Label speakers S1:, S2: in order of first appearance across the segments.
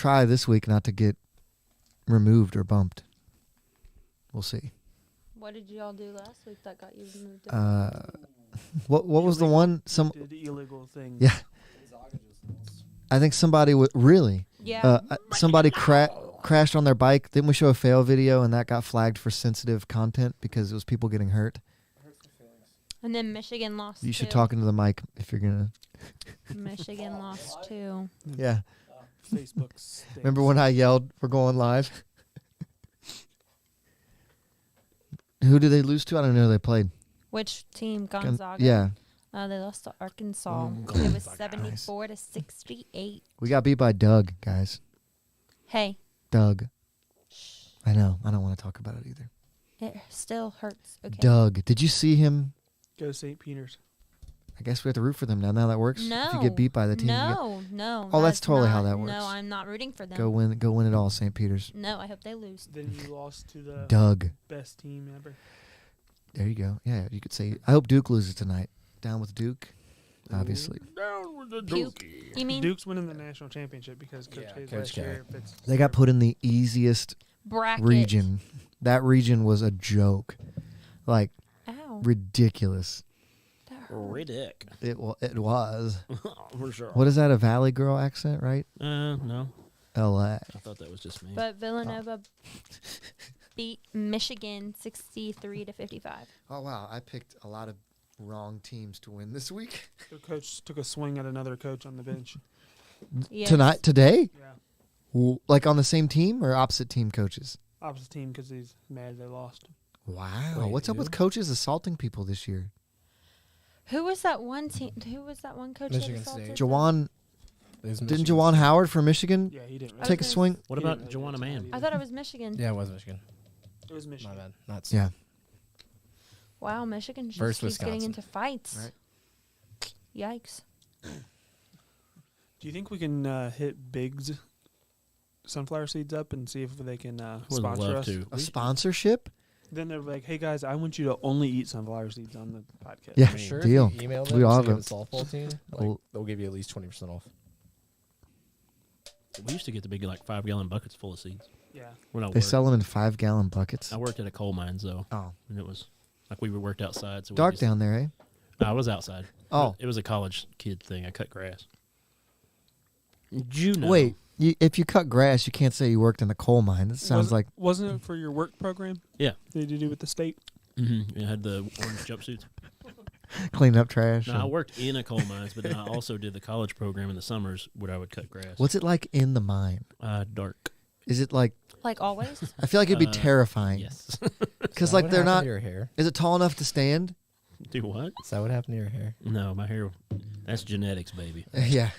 S1: try this week not to get removed or bumped. We'll see.
S2: What did y'all do last week that got you removed?
S1: What was the one? Some
S3: did illegal thing.
S1: Yeah. I think somebody would really.
S2: Yeah.
S1: Somebody crashed on their bike. Didn't we show a fail video and that got flagged for sensitive content because it was people getting hurt?
S2: And then Michigan lost.
S1: You should talk into the mic if you're gonna.
S2: Michigan lost too.
S1: Yeah.
S3: Facebook. Stinks.
S1: Remember when I yelled, "We're going live"? Who did they lose to? I don't know. They played.
S2: Which team? Gonzaga.
S1: Yeah.
S2: They lost to Arkansas. It was 74-68.
S1: We got beat by Doug, guys.
S2: Hey.
S1: Doug. I know. I don't want to talk about it either.
S2: It still hurts. Okay.
S1: Doug. Did you see him?
S3: Go St. Peter's.
S1: I guess we have to root for them now. Now that works.
S2: No.
S1: If you get beat by the team.
S2: No.
S1: Oh, that's totally how that works.
S2: No, I'm not rooting for them.
S1: Go win it all, St. Peter's.
S2: No, I hope they lose.
S3: Then you lost to the
S1: Doug.
S3: best team ever.
S1: There you go. Yeah, you could say. I hope Duke loses tonight. Down with Duke, obviously.
S3: Down with the
S2: Puke.
S3: Dookie.
S2: You mean
S3: Duke's winning the national championship because Coach Hayes last year.
S1: They got put in the easiest
S2: bracket
S1: region. That region was a joke, like
S2: Ow.
S1: ridiculous.
S2: That hurt.
S4: Ridic.
S1: It was.
S4: For sure.
S1: What is that? A Valley Girl accent, right?
S4: No.
S1: L.A.
S4: I thought that was just me.
S2: But Villanova beat Michigan 63-55.
S1: Oh wow! I picked a lot of wrong teams to win this week.
S3: The coach took a swing at another coach on the bench.
S2: Yes.
S1: Today,
S3: Yeah.
S1: like on the same team or opposite team coaches.
S3: Opposite team because he's mad they lost.
S1: Wow!
S5: Wait,
S1: What's up with coaches assaulting people this year?
S2: Who was that one team? Who was that one coach?
S5: Michigan
S2: that assaulted
S5: State.
S2: them?
S1: Jawan,
S5: It
S1: didn't Jawan Howard from Michigan
S3: Yeah, he didn't.
S1: take a
S2: was
S1: swing?
S4: What
S3: He
S4: about
S3: didn't really
S4: Joanna
S3: get
S4: Mann?
S3: tied
S2: I
S3: either.
S2: thought it was Michigan.
S5: Yeah, it was Michigan.
S3: It was
S5: My
S3: Michigan.
S5: bad. Not
S1: Yeah.
S2: Wow, Michigan just
S5: Versus
S2: keeps getting
S5: Wisconsin.
S2: into fights.
S1: Right.
S2: Yikes.
S3: Do you think we can hit Big's sunflower seeds up and see if they can
S4: Would
S3: sponsor
S4: love
S3: us?
S4: to.
S1: A sponsorship?
S3: Then they're like, "Hey guys, I want you to only eat sunflower seeds on the podcast."
S1: Yeah.
S5: I'm sure
S1: Deal.
S5: if you email
S1: We
S5: them
S1: all
S5: to
S1: have
S5: the softball team,
S1: Well-
S5: they'll give you at least 20% off.
S4: We used to get the big 5-gallon buckets full of seeds.
S3: Yeah.
S4: When I
S1: They
S4: worked.
S1: sell them in 5-gallon buckets.
S4: I worked at a coal mines though,
S1: Oh,
S4: and it was like we worked outside. So
S1: dark down there, eh?
S4: I was outside.
S1: Oh.
S4: It was a college kid thing. I cut grass. You know.
S1: Wait, if you cut grass, you can't say you worked in a coal mine. That sounds like
S3: Wasn't it for your work program?
S4: Yeah.
S3: Did you do with the state?
S4: Mm-hmm. It had the orange jumpsuits.
S1: cleaning up trash.
S4: No, I worked in a coal mines, but then I also did the college program in the summers where I would cut grass.
S1: What's it like in the mine?
S4: Dark.
S1: Is it like?
S2: Like always?
S1: I feel like it'd be terrifying.
S4: Yes.
S1: Because
S5: Is that
S1: like
S5: what
S1: they're
S5: happened
S1: not.
S5: to your hair?
S1: Is it tall enough to stand?
S4: Do what?
S5: Is that what happened to your hair?
S4: No, my hair. That's genetics, baby.
S1: Yeah.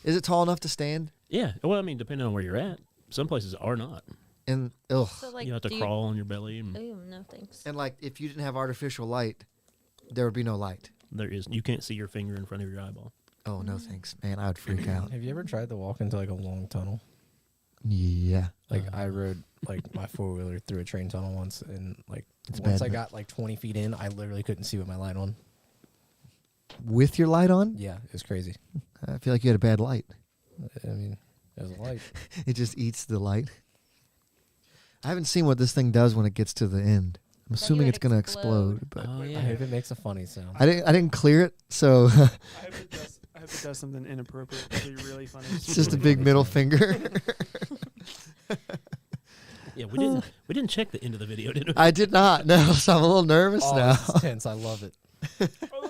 S1: Is it tall enough to stand?
S4: Yeah. Well, I mean, depending on where you're at. Some places are not.
S1: And ugh.
S2: So, like,
S4: You have to crawl on your belly, and
S2: Ooh, no thanks.
S1: And like if you didn't have artificial light, there would be no light.
S4: there is. You can't see your finger in front of your eyeball.
S1: Oh no, thanks, man. I would freak out.
S5: Have you ever tried to walk into like a long tunnel?
S1: Yeah.
S5: Like I rode like my 4-wheeler through a train tunnel once, and like
S1: It's
S5: once
S1: bad,
S5: I
S1: man.
S5: got like 20 feet in, I literally couldn't see with my light on.
S1: With your light on?
S5: Yeah, it was crazy.
S1: I feel like you had a bad light.
S5: I mean, it was a light.
S1: It just eats the light. I haven't seen what this thing does when it gets to the end. I'm assuming
S2: would
S1: it's gonna
S2: explode.
S1: explode, but
S4: Oh
S5: I
S4: yeah.
S5: hope it makes a funny sound.
S1: I didn't clear it, so
S3: I hope it does something inappropriate. It'll be really funny.
S1: it's just a big middle finger.
S4: Yeah, we didn't check the end of the video, did we?
S1: I did not. No, so I'm a little nervous
S5: Oh,
S1: now.
S5: this is tense. I love it.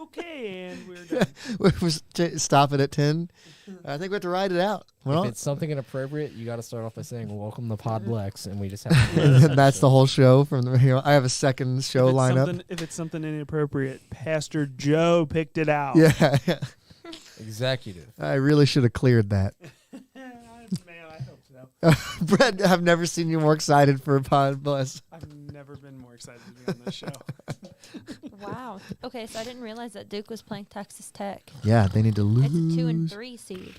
S3: Okay, and we're done.
S1: We're stop it at 10. I think we have to ride it out.
S5: If
S1: Well,
S5: it's something inappropriate, you got to start off by saying "Welcome to Podbless," and we just have to.
S1: and that's the whole show from the here. I have a second show lineup.
S3: If it's something inappropriate, Pastor Joe picked it out.
S1: Yeah, yeah.
S5: Executive.
S1: I really should have cleared that.
S3: Man, I hope so.
S1: Brett, I've never seen you more excited for a pod bless.
S3: I've never been more excited to be on this show.
S2: Wow. Okay, so I didn't realize that Duke was playing Texas Tech.
S1: Yeah, they need to lose.
S2: It's a 2 and 3 seed.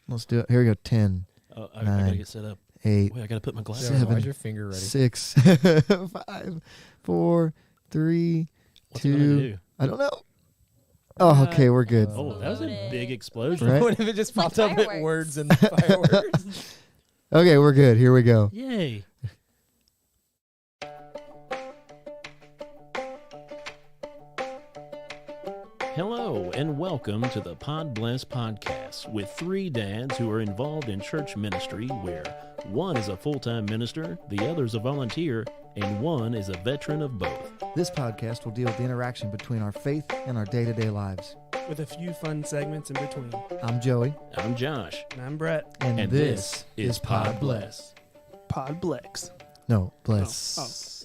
S1: Let's do it. Here we go. 10,
S4: Oh, I
S1: 9,
S4: gotta get set up.
S1: 8,
S4: Wait, I gotta put my glasses.
S5: Joe,
S1: Seven.
S5: why's your finger ready?
S1: 6, 5, 4, 3,
S4: What's it gonna
S1: 2.
S4: do?
S1: I don't know. Oh, okay, we're good.
S4: Oh, that was a big
S2: Exploded.
S4: explosion.
S1: Right?
S5: What if it just
S2: Like
S5: popped up at
S2: fireworks.
S5: words and fireworks?
S1: Okay, we're good. Here we go.
S4: Yay. Hello, and welcome to the Podbless podcast with three dads who are involved in church ministry where one is a full-time minister, the other is a volunteer, and one is a veteran of both.
S1: This podcast will deal with the interaction between our faith and our day-to-day lives.
S3: With a few fun segments in between.
S1: I'm Joey.
S4: I'm Josh.
S3: And I'm Brett.
S1: And this is
S4: Podbless.
S3: Podbless.
S1: No, bless.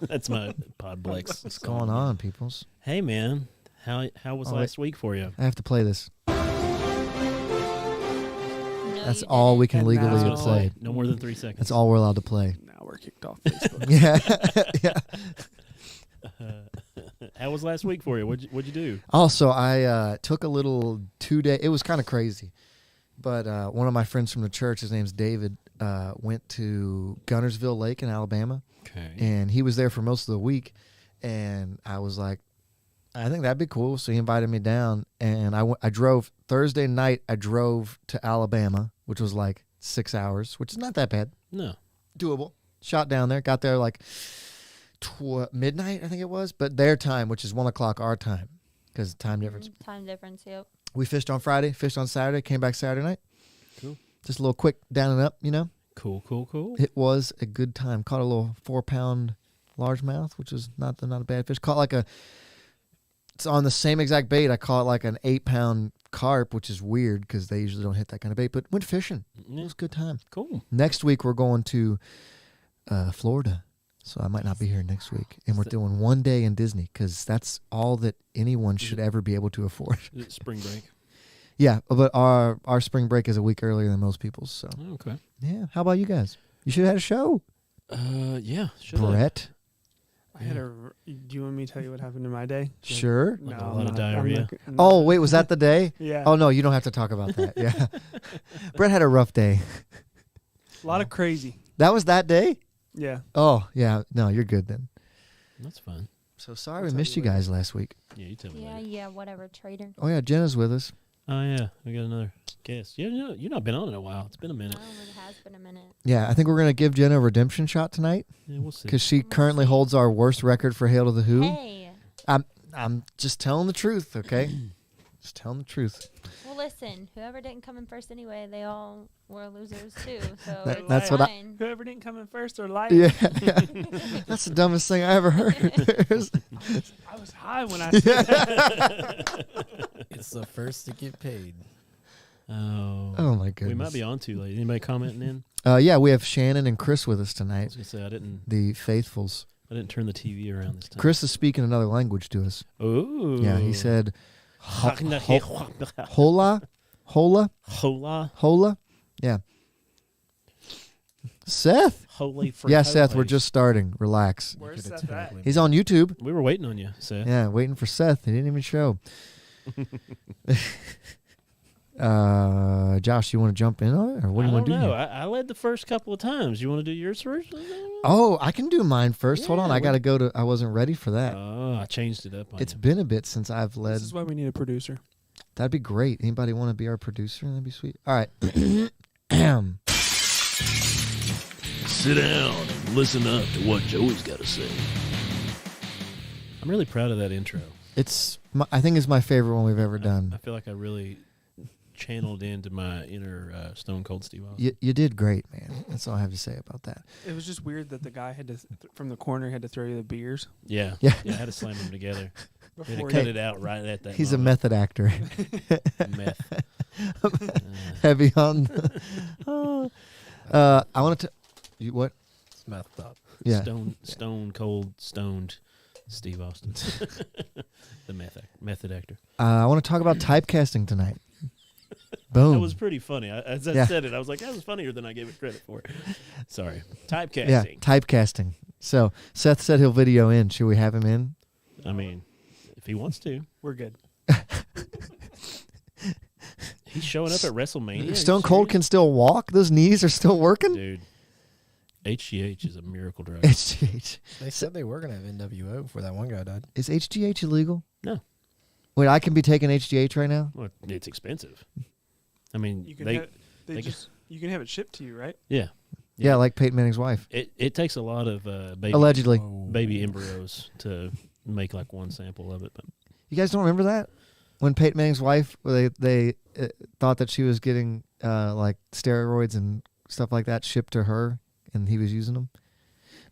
S4: That's my Podbless.
S1: What's going on, peoples?
S4: Hey, man. How was last week for you?
S1: I have to play this.
S2: No,
S1: That's
S2: you
S1: all
S2: didn't.
S1: we can
S3: And
S1: legally
S3: now-
S1: play.
S4: No more than 3 seconds.
S1: That's all we're allowed to play.
S3: Now we're kicked off Facebook.
S1: Yeah.
S4: How was last week for you? What'd you do?
S1: Also, I took a little 2-day. It was kind of crazy, but one of my friends from the church, his name's David, went to Gunnersville Lake in Alabama,
S4: Okay.
S1: and he was there for most of the week. And I was like, I think that'd be cool. So he invited me down, and I drove Thursday night. I drove to Alabama, which was like 6 hours, which is not that bad,
S4: No.
S1: doable. Shot down there, got there like midnight, I think it was, but their time, which is 1 o'clock our time, because time difference.
S2: Time difference, yep.
S1: We fished on Friday, fished on Saturday, came back Saturday night.
S4: Cool.
S1: Just a little quick down and up, you know.
S4: Cool.
S1: It was a good time. Caught a little 4-pound largemouth, which was not a bad fish. Caught like it's on the same exact bait. I caught like an 8-pound carp, which is weird because they usually don't hit that kind of bait. But went fishing. It
S4: Yeah.
S1: was a good time.
S4: Cool.
S1: Next week we're going to Florida, so I might not be here next week. And we're doing 1 day in Disney because that's all that anyone should ever be able to afford.
S4: Is it spring break?
S1: Yeah, but our spring break is a week earlier than most people's. So
S4: Okay.
S1: yeah, how about you guys? You should have had a show,
S4: Yeah. Should've.
S1: Brett.
S3: I had do you want me to tell you what happened in my day?
S1: Sure.
S4: Like a
S3: I'm
S4: lot of
S3: not-
S4: diarrhea.
S3: I'm not-
S1: Oh wait, was that the day?
S3: Yeah.
S1: Oh no, you don't have to talk about that. Yeah, Brett had a rough day.
S3: A lot of crazy.
S1: That was that day.
S3: Yeah.
S1: Oh yeah, no, you're good then.
S4: That's fine.
S1: So sorry
S3: I'll
S1: we
S3: tell
S1: missed
S3: you
S1: you guys last week.
S4: Yeah, you tell me
S2: Yeah,
S4: later.
S2: yeah, whatever, traitor.
S1: Oh yeah, Jenna's with us.
S4: Oh, yeah. We got another guest. Yeah, you've not been on in a while. It's been a minute.
S2: Oh, it has been a minute.
S1: Yeah, I think we're gonna give Jenna a redemption shot tonight
S4: Yeah, we'll see.
S1: because she currently holds our worst record for Hail to the Who.
S2: Hey,
S1: I'm just telling the truth, okay? Just telling the truth.
S2: well, listen, whoever didn't come in first anyway, they all were losers too. So
S1: That-
S2: it's
S1: that's what I-
S2: fine.
S3: Whoever didn't come in first or light.
S1: Yeah, that's the dumbest thing I ever heard.
S3: I was high when I said that.
S5: It's the first to get paid.
S4: Oh.
S1: Oh my goodness.
S4: We might be on too late. Anybody commenting in?
S1: Yeah, we have Shannon and Chris with us
S4: I
S1: tonight.
S4: was gonna say I didn't
S1: The faithfuls.
S4: turn the TV around this time.
S1: Chris is speaking another language to us.
S4: Oh.
S1: Yeah, he said,
S4: Hola.
S1: "Hola, hola,
S4: Hola.
S1: hola." Yeah. Seth.
S4: Holy for
S1: Yeah, Seth. We're just starting. Relax.
S3: Where's
S5: Could've
S3: Seth at?
S5: technically
S1: He's on YouTube.
S4: We were waiting on you, Seth.
S1: Yeah, waiting for Seth. He didn't even show. Josh, you want to jump in on it, or what do you want to do?
S4: know.
S1: here?
S4: I led the first couple of times. You want to do yours first?
S1: Oh, I can do mine first. Hold on,
S4: Yeah,
S1: I gotta go to. I wasn't ready for that.
S4: Oh, I changed it up on
S1: It's
S4: you.
S1: been a bit since I've led.
S3: This is why we need a producer.
S1: That'd be great. Anybody want to be our producer? That'd be sweet. All right.
S4: Sit down and listen up to what Joey's got to say. I'm really proud of that intro.
S1: I think it's my favorite one we've ever
S4: I
S1: done.
S4: feel like I really channeled into my inner Stone Cold Steve Austin.
S1: You did great, man. That's all I have to say about that.
S3: It was just weird that the guy had to from the corner had to throw you the beers
S4: Yeah.
S1: Yeah.
S4: I had to slam them together. I had to
S3: before
S4: cut
S3: you.
S4: it out right at that
S1: He's a
S4: moment.
S1: method actor.
S4: Meth.
S1: Heavy on. I want to. You what?
S5: It's messed up.
S1: Yeah.
S4: Stone Cold Stoned Steve Austin. The method actor.
S1: I want to talk about typecasting tonight. Boom.
S4: That was pretty funny. As I
S1: Yeah.
S4: said it, I was like, that was funnier than I gave it credit for. Sorry. Typecasting.
S1: Yeah, typecasting. So Seth said he'll video in. Should we have him in?
S4: I mean, if he wants to.
S3: We're good.
S4: He's showing up at WrestleMania. Are you
S1: Stone Cold
S4: serious?
S1: can still walk. Those knees are still working.
S4: Dude, HGH is a miracle drug.
S1: HGH.
S5: They said they were going to have NWO before that one guy died.
S1: Is HGH illegal?
S4: No.
S1: Wait, I can be taking HGH right now?
S4: Well, it's expensive. I mean,
S3: You can
S4: they,
S3: have, you can have it shipped to you, right?
S4: yeah.
S1: Yeah, like Peyton Manning's wife.
S4: It takes a lot of
S1: Allegedly.
S4: baby embryos to make like one sample of it. But
S1: You guys don't remember that? When Peyton Manning's wife, they thought that she was getting like steroids and stuff like that shipped to her, and he was using them.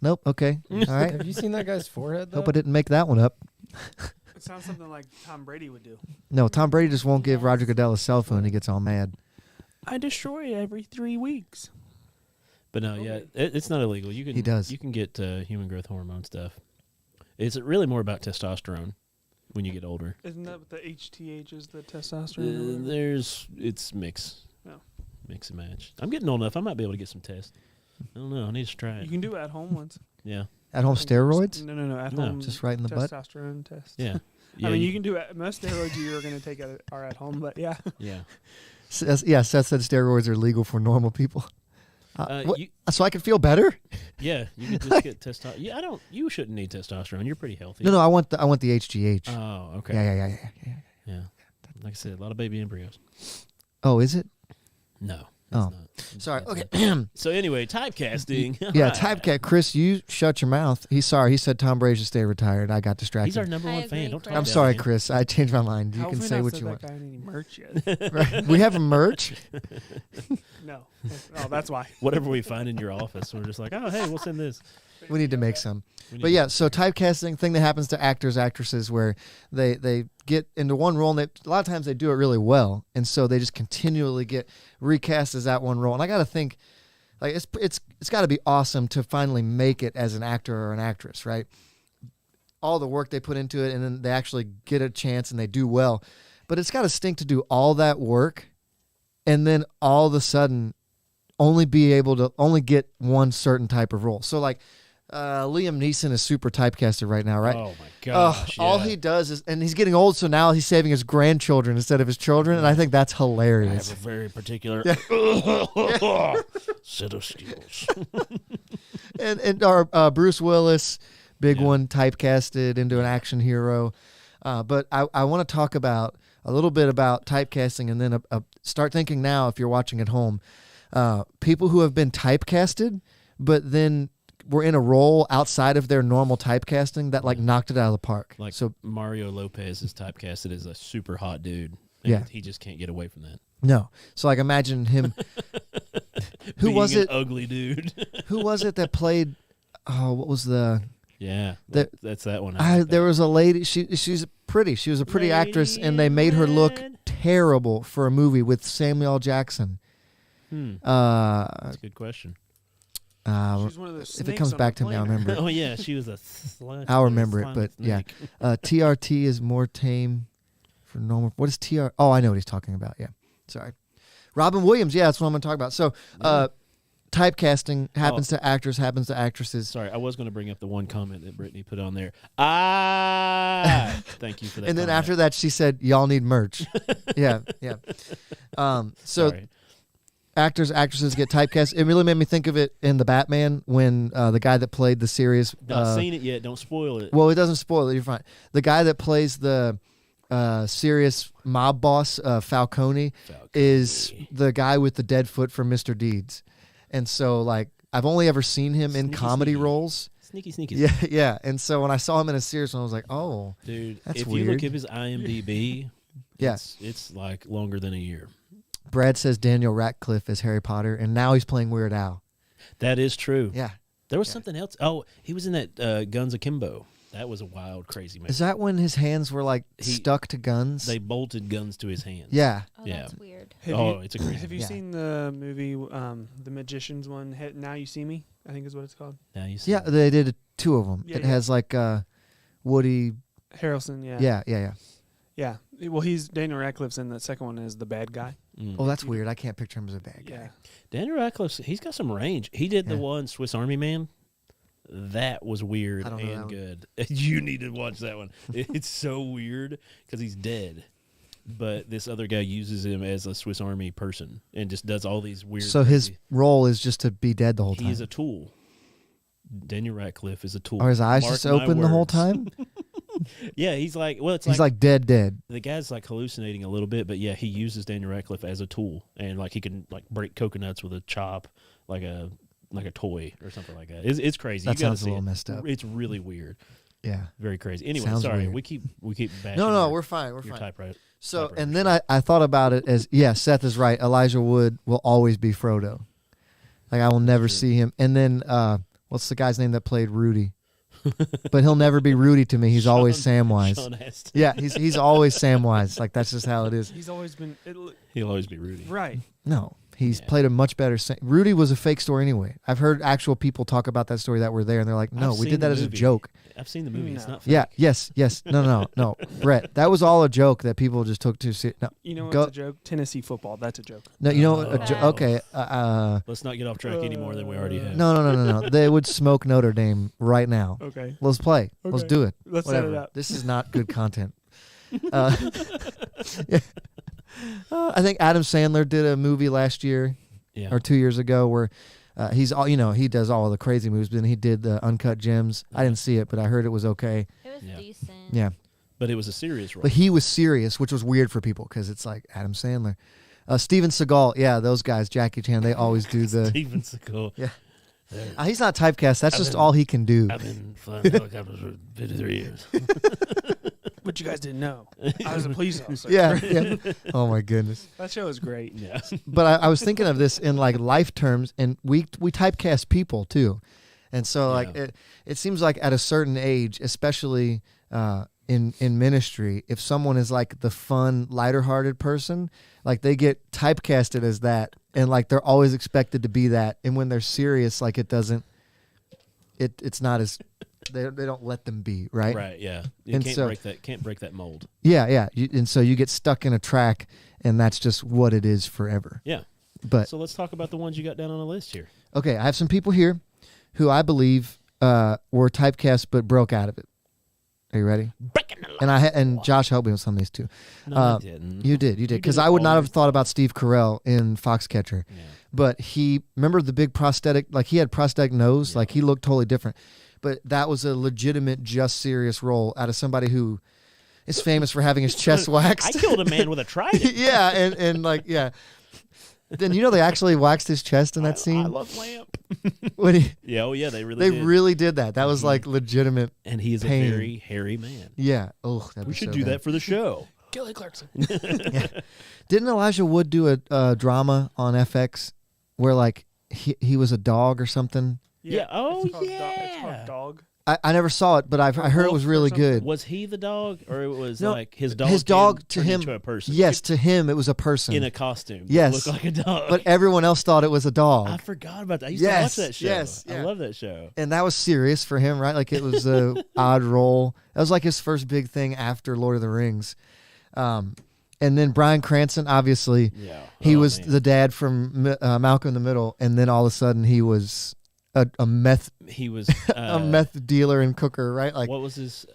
S1: Nope. Okay. All right.
S5: Have you seen that guy's forehead, though?
S1: Hope I didn't make that one up.
S3: It sounds something like Tom Brady would do.
S1: No, Tom Brady just won't give Roger Goodell a cell phone. He gets all mad.
S3: I destroy every 3 weeks.
S4: But no, yeah, it's not illegal. You can
S1: He does.
S4: You can get human growth hormone stuff. It's really more about testosterone when you get older.
S3: Isn't that what the HTH is, the testosterone?
S4: It's mix.
S3: Oh.
S4: Mix and match. I'm getting old enough. I might be able to get some tests. I don't know. I need to try it.
S3: You can do at-home ones.
S4: Yeah.
S1: At home steroids?
S3: No. At-home
S1: Just right in the butt?
S3: testosterone test.
S4: Yeah.
S3: I mean, you can do it. Most steroids you're going to take are at home, but yeah.
S4: Yeah.
S1: Yeah, Seth said steroids are legal for normal people. So I can feel better?
S4: Yeah, you can just get testosterone. Yeah, you shouldn't need testosterone. You're pretty healthy.
S1: No, I want the HGH.
S4: Oh, okay.
S1: Yeah.
S4: Like I said, a lot of baby embryos.
S1: Oh, is it?
S4: No.
S1: Oh.
S4: Not.
S1: Sorry.
S4: That's
S1: Okay.
S4: not. So anyway, typecasting.
S1: Yeah,
S4: All right.
S1: typecat. Chris, you shut your mouth. He's sorry. He said Tom Brady should stay retired. I got distracted.
S4: He's our number
S2: I
S4: one
S2: agree,
S4: fan. Don't talk
S2: Chris.
S1: I'm
S4: about
S1: sorry,
S4: him.
S1: Chris. I changed my mind. You
S3: How
S1: can
S3: have we
S1: say
S3: not
S1: what
S3: said
S1: you
S3: that
S1: want.
S3: guy any merch yet?
S1: Right. We have a merch.
S3: No. Oh, that's why.
S4: Whatever we find in your office, we're just like, oh, hey, we'll send this.
S1: We need to make some.
S4: We need
S1: But
S4: to-
S1: yeah, so typecasting thing that happens to actors, actresses, where they get into one role, and a lot of times they do it really well, and so they just continually get recast as that one role. And I got to think, like it's got to be awesome to finally make it as an actor or an actress, right? All the work they put into it, and then they actually get a chance and they do well. But it's got to stink to do all that work, and then all of a sudden only be able to only get one certain type of role. So like Liam Neeson is super typecasted right now, right?
S4: Oh my gosh!
S1: All
S4: yeah.
S1: he does is, and he's getting old, so now he's saving his grandchildren instead of his children, and I think that's
S4: I have
S1: hilarious.
S4: a very particular set of skills.
S1: And our Bruce Willis, big
S4: Yeah.
S1: one, typecasted into an action hero. But I want to talk about a little bit about typecasting, and then start thinking now, if you're watching at home, people who have been typecasted, but then were in a role outside of their normal typecasting that like knocked it out of the park.
S4: Like
S1: So
S4: Mario Lopez is typecasted as a super hot dude. And
S1: Yeah.
S4: he just can't get away from that.
S1: no, so like imagine him. Who
S4: Being
S1: was
S4: an
S1: it?
S4: Ugly dude.
S1: Who was it that played? Oh, what was the?
S4: Yeah,
S1: The-
S4: that's that one.
S1: There was a lady. She's pretty. She was a pretty actress, and they made her look terrible for a movie with Samuel L. Jackson.
S4: That's
S1: Uh,
S4: a good question.
S3: She's one of those
S1: if it
S3: snakes
S1: comes
S3: on
S1: back
S3: the
S1: to me, I'll
S3: plane.
S1: remember it.
S4: Oh yeah, she was a slime.
S1: I'll remember it,
S4: slime
S1: but yeah.
S4: snake.
S1: TRT is more tame for normal. What is TR? Oh, I know what he's talking about. Yeah, sorry. Robin Williams. Yeah, that's what I'm going to talk about. So, typecasting happens to actors, happens to actresses.
S4: Sorry, I was going to bring up the one comment that Brittany put on there. Thank you for that.
S1: And then
S4: comment.
S1: after that, she said, "Y'all need merch." Yeah. So
S4: Sorry.
S1: actors, actresses get typecast. It really made me think of it in the Batman when the guy that played the serious.
S4: Not seen it yet. Don't spoil it.
S1: Well, it doesn't spoil it. You're fine. The guy that plays the serious mob boss, Falcone, is the guy with the dead foot from Mr. Deeds. And so, like, I've only ever seen him in
S4: Sneaky,
S1: comedy
S4: sneaky.
S1: roles.
S4: Sneaky.
S1: Yeah, yeah. And so when I saw him in a serious one, I was like, oh,
S4: Dude,
S1: That's
S4: if you look
S1: weird.
S4: up his IMDb,
S1: Yeah.
S4: it's like longer than a year.
S1: Brad says Daniel Radcliffe is Harry Potter, and now he's playing Weird Al.
S4: That is true.
S1: Yeah.
S4: There was something else. Oh, he was in that Guns Akimbo. That was a wild, crazy movie.
S1: Is that when his hands were like
S4: He-
S1: stuck to guns?
S4: They bolted guns to his hands.
S1: Yeah.
S2: Oh,
S4: Yeah.
S2: that's weird.
S4: It's a crazy.
S3: Have you
S1: Yeah.
S3: seen the movie, The Magicians one, Now You See Me, I think is what it's called?
S4: Now you see.
S1: Yeah, they did two of them.
S3: Yeah,
S1: it
S3: yeah.
S1: has like Woody.
S3: Harrelson, yeah.
S1: Yeah.
S3: Yeah. Well, Daniel Radcliffe's in the second one as the bad guy.
S4: Mm.
S1: Oh, that's weird. I can't picture him as a bad guy.
S3: Yeah.
S4: Daniel Radcliffe, he's got some range. He did the
S1: Yeah.
S4: one Swiss Army Man. That was weird
S1: I don't know that
S4: and
S1: one.
S4: good. You need to watch that one. It's so weird because he's dead, but this other guy uses him as a Swiss Army person and just does all these weird.
S1: So his
S4: crazy-
S1: role is just to be dead the whole
S4: he
S1: time.
S4: is a tool. Daniel Radcliffe is a tool.
S1: Are his eyes
S4: Mark
S1: just
S4: my
S1: open the whole
S4: words.
S1: time?
S4: Yeah, he's like, well, it's
S1: He's like dead.
S4: the guy's like hallucinating a little bit, but yeah, he uses Daniel Radcliffe as a tool, and like he can like break coconuts with a chop, like a toy or something like that. It's crazy.
S1: That
S4: You gotta
S1: sounds a
S4: see
S1: little
S4: it.
S1: messed up.
S4: It's really weird,
S1: Yeah.
S4: very crazy. Anyway,
S1: Sounds
S4: sorry,
S1: weird.
S4: we keep bashing.
S1: No,
S4: your-
S1: we're fine. We're
S4: your
S1: fine.
S4: typewriter.
S1: So,
S4: typewriter
S1: and then
S4: show.
S1: I thought about it as, yeah, Seth is right. Elijah Wood will always be Frodo. Like, I will never
S4: True.
S1: see him. And then, what's the guy's name that played Rudy? But he'll never be Rudy to me. He's always Samwise.
S4: Sean Astin.
S1: Yeah, he's always Samwise. Like, that's just how it is.
S3: He's always been
S4: He'll always be Rudy.
S3: right.
S1: No, he's
S4: Yeah.
S1: played a much better. Rudy was a fake story anyway. I've heard actual people talk about that story that were there, and they're like, no,
S4: I've
S1: we
S4: seen
S1: did that
S4: the
S1: as a
S4: movie.
S1: joke.
S4: I've seen the movie. It's
S3: No.
S4: not. Fake.
S1: Yeah, yes. No. Brett, that was all a joke that people just took too serious. No,
S3: You know what's
S1: Go-
S3: a joke? Tennessee football. That's a joke.
S1: no, you know,
S2: Oh.
S1: okay.
S4: Let's not get off track any more than we already have.
S1: No. They would smoke Notre Dame right now.
S3: Okay.
S1: Let's play. Let's
S3: Okay.
S1: do it.
S3: Let's set it
S1: Whatever.
S3: up.
S1: This is not good content. Yeah. I think Adam Sandler did a movie last year
S4: Yeah.
S1: or 2 years ago where he's all, he does all of the crazy movies, but then he did the Uncut Gems. I didn't see it, but I heard it was okay.
S2: It was
S4: Yeah.
S2: decent.
S1: Yeah.
S4: But it was a serious role.
S1: But he was serious, which was weird for people because it's like Adam Sandler. Steven Seagal, yeah, those guys, Jackie Chan, they always do the.
S4: Steven Seagal.
S1: Yeah. He's not typecast. That's just all he can do.
S4: I've been flying helicopters for 53 years.
S3: But you guys didn't know. I was a police officer.
S1: Yeah. Oh my goodness.
S3: That show is great.
S4: Yeah.
S1: But I was thinking of this in like life terms, and we typecast people too, and so like
S4: Yeah.
S1: it seems like at a certain age, especially in ministry, if someone is like the fun, lighter-hearted person, like they get typecasted as that, and like they're always expected to be that, and when they're serious, like it's not as they don't let them be right.
S4: Right. Yeah. You
S1: And
S4: can't
S1: so-
S4: break that. Can't break that mold.
S1: Yeah. And so you get stuck in a track, and that's just what it is forever.
S4: Yeah.
S1: But
S4: So let's talk about the ones you got down on the list here.
S1: okay, I have some people here who I believe were typecast but broke out of it. Are you ready? And Josh helped me with some of these too.
S4: No,
S1: Uh,
S4: I didn't.
S1: You did, because
S4: it
S1: I would
S4: all
S1: not
S4: your-
S1: have thought about Steve Carell in Foxcatcher,
S4: Yeah.
S1: but remember the big prosthetic, like he had prosthetic nose,
S4: Yeah.
S1: like he looked totally different. But that was a legitimate, just serious role out of somebody who is famous for having his chest
S4: I
S1: waxed.
S4: killed a man with a trident.
S1: Yeah, and like yeah. Then they actually waxed his chest in that
S4: I
S1: scene.
S4: love Lamp.
S1: When
S4: Yeah. Oh yeah. They really.
S1: they
S4: did.
S1: really did that. That was like legitimate.
S4: And he is
S1: pain.
S4: a very hairy man.
S1: Yeah. Oh, that'd
S4: We
S1: be
S4: should
S1: so
S4: do
S1: bad.
S4: that for the show.
S3: Kelly Clarkson.
S1: Didn't Elijah Wood do a drama on FX where like he was a dog or something?
S4: Yeah. Oh,
S3: It's called
S4: yeah.
S3: It's called Dog.
S1: I never saw it, but I heard it was
S3: Wolf or
S1: really
S3: something?
S1: good.
S4: Was he the dog, or it was
S1: No,
S4: like his dog?
S1: his dog
S4: can
S1: to
S4: turn
S1: him
S4: into a person.
S1: Yes, to him it was a person.
S4: in a costume. that
S1: Yes.
S4: looked like a dog.
S1: But everyone else thought it was a dog.
S4: I forgot about that. I used
S1: Yes,
S4: to watch that show.
S1: yes,
S4: I
S1: yeah.
S4: love that show.
S1: And that was serious for him, right? Like it was a odd role. That was like his first big thing after Lord of the Rings. And then Bryan Cranston, obviously,
S4: Yeah,
S1: he
S4: Oh,
S1: was
S4: man.
S1: the dad from Malcolm in the Middle, and then all of a sudden he was a meth
S4: He was
S1: a meth dealer and cooker, right? Like
S4: What was his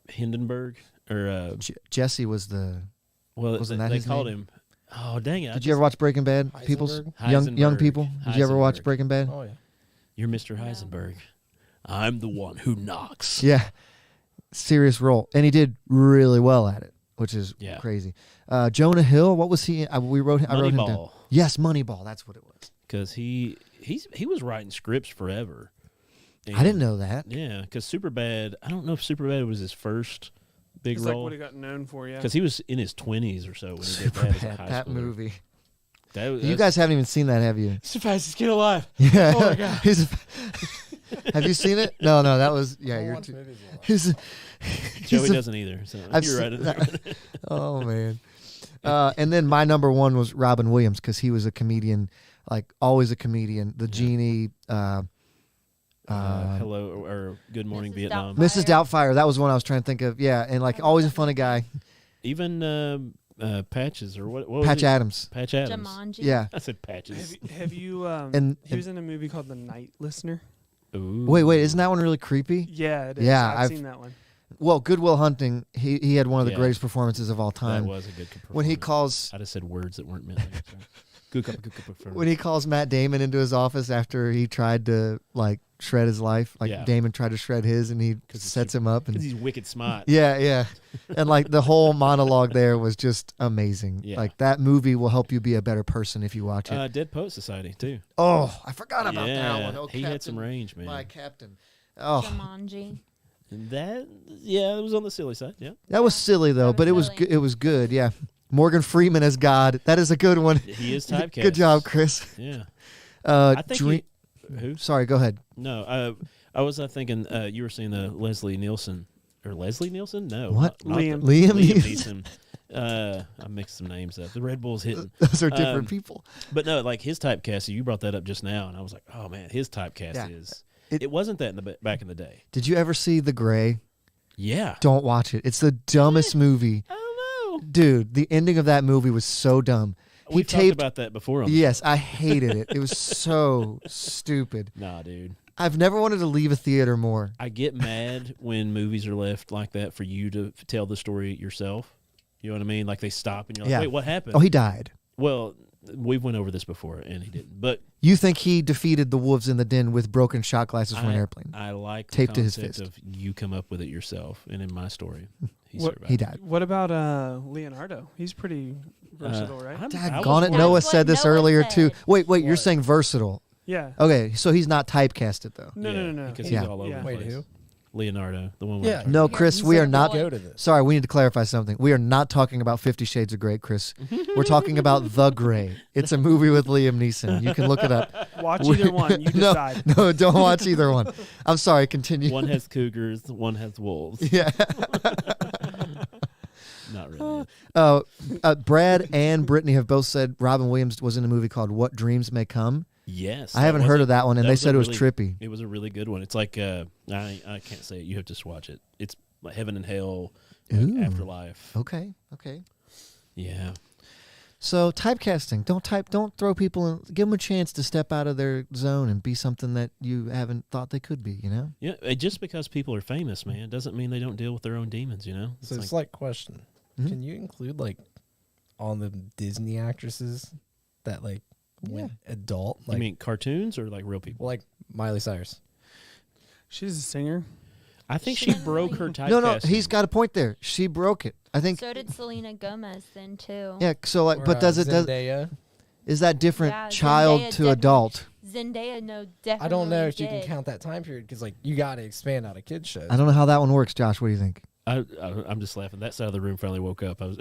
S4: Hindenburg or
S1: Jesse was the.
S4: well?
S1: Wasn't that
S4: they
S1: his
S4: called
S1: name?
S4: him. Oh dang it!
S1: Did you ever watch Breaking Bad? People's
S5: Heisenberg?
S1: young
S4: Heisenberg.
S1: people. Did you ever watch
S4: Heisenberg.
S1: Breaking Bad?
S5: Oh yeah.
S4: You're Mr. Heisenberg. I'm the one who knocks.
S1: Yeah, serious role, and he did really well at it, which is
S4: Yeah.
S1: crazy. Jonah Hill, what was he? I wrote him down.
S4: Moneyball.
S1: Yes, Moneyball. That's what it was.
S4: Because he was writing scripts forever.
S1: I didn't know that.
S4: Yeah, because Superbad. I don't know if Superbad was his first big
S3: It's like
S4: role.
S3: what he got known for, yeah.
S4: Because he was in his 20s or so when he did that as a
S1: Superbad,
S4: high
S1: that
S4: schooler.
S1: movie.
S4: That was,
S1: You guys haven't even seen that, have you?
S3: It's the fastest kid alive.
S1: Yeah.
S3: Oh my God.
S1: Have you seen it? No, that was you're too. He's,
S4: Joey
S1: a-
S4: doesn't either. So
S1: I've
S4: you're right.
S1: seen Oh man. And then my number one was Robin Williams because he was a comedian, like always a comedian. The genie.
S4: Hello or Good Morning
S2: Mrs.
S4: Vietnam.
S2: Doubtfire.
S1: Mrs. Doubtfire. That was one I was trying to think of. Yeah, and like always a funny guy.
S4: Even Patches or what was
S1: Patch
S4: it?
S1: Adams.
S4: Patch Adams.
S2: Jumanji.
S1: Yeah.
S4: I said Patches.
S3: Have you
S1: And-
S3: he was in a movie called The Night Listener?
S4: Ooh.
S1: Wait, isn't that one really creepy?
S3: Yeah, it is.
S1: Yeah,
S3: I've
S1: I've-
S3: seen that one.
S1: Well, Goodwill Hunting. He had one of the
S4: Yeah.
S1: greatest performances of all
S4: That
S1: time.
S4: was a good performance.
S1: When he calls
S4: I just said words that weren't meant. Like,
S1: when he calls Matt Damon into his office after he tried to like shred his life. Like
S4: Yeah.
S1: Damon tried to shred his, and he
S4: 'Cause he's
S1: sets him up.
S4: Because
S1: And
S4: he's wicked smart.
S1: yeah, and like the whole monologue there was just amazing.
S4: Yeah.
S1: Like that movie will help you be a better person if you watch it.
S4: Dead Poet Society too.
S1: Oh, I forgot about
S4: yeah,
S1: that one. Oh,
S4: he had some
S1: Captain,
S4: range, man.
S1: My captain. Oh,
S2: Jumanji.
S4: And that, it was on the silly side. Yeah,
S1: that was silly though,
S2: That
S1: but it
S2: was
S1: was
S2: silly.
S1: it was good. Yeah, Morgan Freeman as God. That is a good one.
S4: he is typecast.
S1: Good job, Chris.
S4: Yeah,
S1: I
S4: think who?
S1: Sorry, go ahead.
S4: No, I was thinking you were saying the Leslie Nielsen or Leslie Nielsen? No,
S1: What?
S4: not
S3: Liam.
S1: Liam
S4: Neeson. I mixed some names up. The Red Bull's hitting.
S1: Those are different people.
S4: But no, like his typecast. You brought that up just now, and I was like, oh man, his typecast
S1: Yeah.
S4: is.
S1: It-
S4: It wasn't that in the back in the day.
S1: Did you ever see The Gray?
S4: Yeah.
S1: Don't watch it. It's the dumbest movie.
S4: I don't know.
S1: Dude, the ending of that movie was so dumb.
S4: We've talked about that before. On the
S1: Yes,
S4: show.
S1: I hated it. It was so stupid.
S4: Nah, dude.
S1: I've never wanted to leave a theater more.
S4: I get mad when movies are left like that for you to tell the story yourself. You know what I mean? Like they stop and you're like,
S1: Yeah.
S4: wait, what happened?
S1: Oh, he died.
S4: Well, we've went over this before and he didn't. But
S1: You think he defeated the wolves in the den with broken shot glasses from an airplane?
S4: I like
S1: Taped
S4: the
S1: to his
S4: concept
S1: fist.
S4: of you come up with it yourself. And in my story, he
S3: What-
S4: survived.
S1: He died.
S3: What about Leonardo? He's pretty versatile, right?
S4: I was
S1: Daggone it.
S2: That's
S1: Noah
S2: what
S1: said this
S2: Noah
S1: earlier,
S2: said.
S1: too. Wait, you're
S5: What?
S1: saying versatile.
S3: Yeah.
S1: Okay, so he's not typecasted, though.
S3: No.
S4: Because
S1: Yeah.
S4: he's all over
S3: Yeah.
S4: the
S5: Wait,
S4: place.
S5: who?
S4: Leonardo, the one.
S5: Yeah.
S1: No,
S2: You're
S1: Chris, we are
S2: so
S1: not.
S2: boy.
S5: Go to this.
S1: Sorry, we need to clarify something. We are not talking about 50 Shades of Grey, Chris. We're talking about The Grey. It's a movie with Liam Neeson. You can look it up.
S3: Watch either one. You
S1: No,
S3: decide.
S1: no, don't watch either one. I'm sorry, continue.
S4: One has cougars, one has wolves.
S1: Yeah.
S4: Not really.
S1: Brad and Brittany have both said Robin Williams was in a movie called What Dreams May Come.
S4: Yes.
S1: I haven't heard of that one, and
S4: that
S1: they
S4: was
S1: said
S4: a
S1: it was
S4: really-
S1: trippy.
S4: It was a really good one. It's like I can't say it. You have to just watch it. It's like heaven and hell, like
S1: Ooh.
S4: afterlife.
S1: Okay.
S4: Yeah.
S1: So typecasting, don't throw people in. Give them a chance to step out of their zone and be something that you haven't thought they could be. You know.
S4: Yeah. Just because people are famous, man, doesn't mean they don't deal with their own demons. You know.
S5: So it's
S4: like,
S5: like question.
S1: Mhm.
S5: Can you include like all the Disney actresses that like went adult? Like,
S4: you mean cartoons or like real people?
S5: like Miley Cyrus.
S3: She's a singer.
S4: I think
S2: She
S4: she
S2: didn't
S4: broke
S2: really-
S4: her typecasting.
S1: No, he's got a point there. She broke it. I think.
S2: So did Selena Gomez then too.
S1: Yeah. So like,
S5: Or,
S1: but does
S5: Zendaya?
S1: is that different?
S2: Yeah,
S1: Child
S2: Zendaya
S1: to
S2: definitely-
S1: Zendaya.
S2: Zendaya, no, definitely.
S5: I don't know if you
S2: did.
S5: can count that time period because like you got to expand out of kids shows.
S1: I don't know how that one works, Josh. What do you think?
S4: I'm just laughing. That side of the room finally woke up. I was.